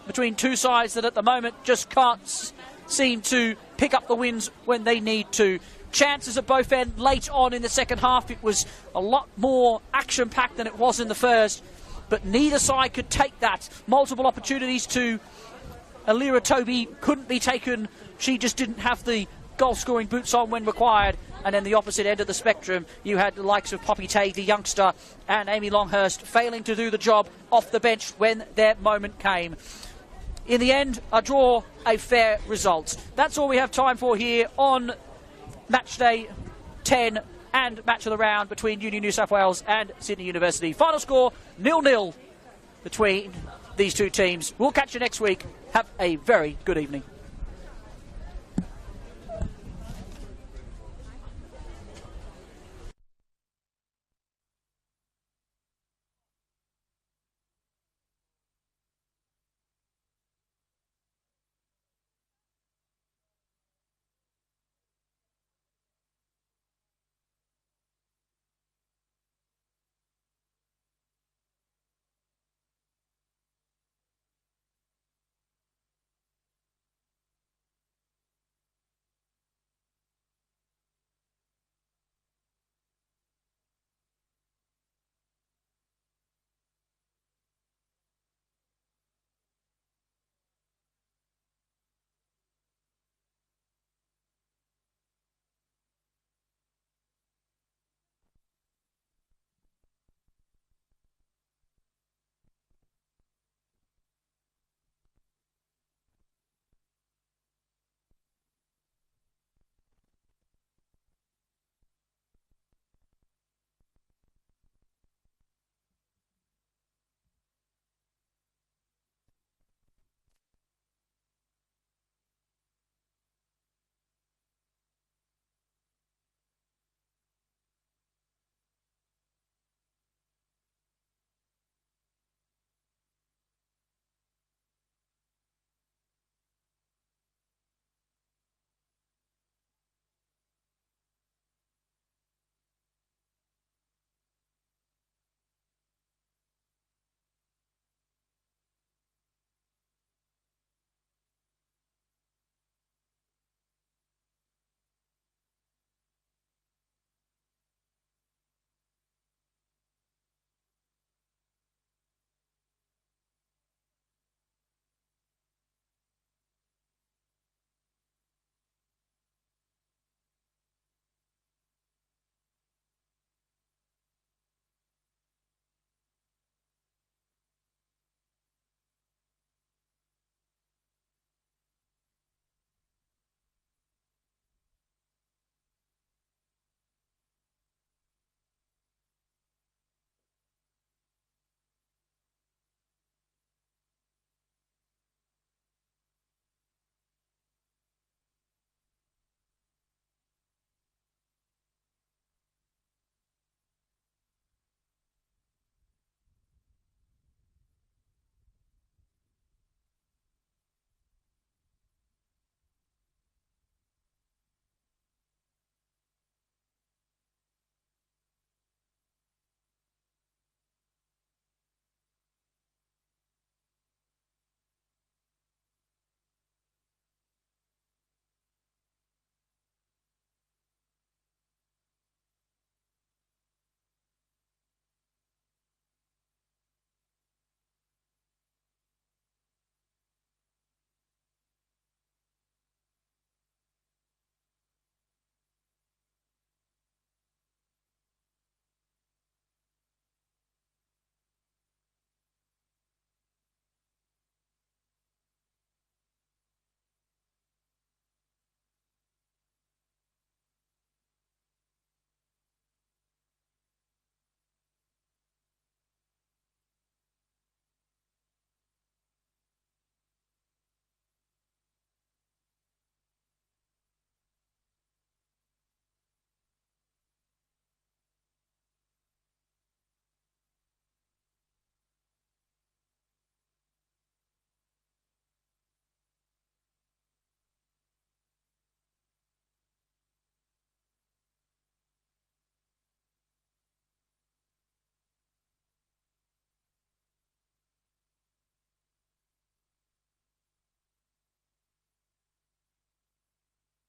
between two sides that at the moment just can't seem to pick up the wins when they need to. Chances at both ends late on in the second half. It was a lot more action-packed than it was in the first, but neither side could take that. Multiple opportunities to Alira Toby couldn't be taken. She just didn't have the goal-scoring boots on when required. And then the opposite end of the spectrum, you had the likes of Poppy Tay, the youngster, and Amy Longhurst failing to do the job off the bench when their moment came. In the end, a draw, a fair result. That's all we have time for here on match day 10 and match of the round between Union New South Wales and Sydney University. Final score, 0-0 between these two teams. We'll catch you next week. Have a very good evening.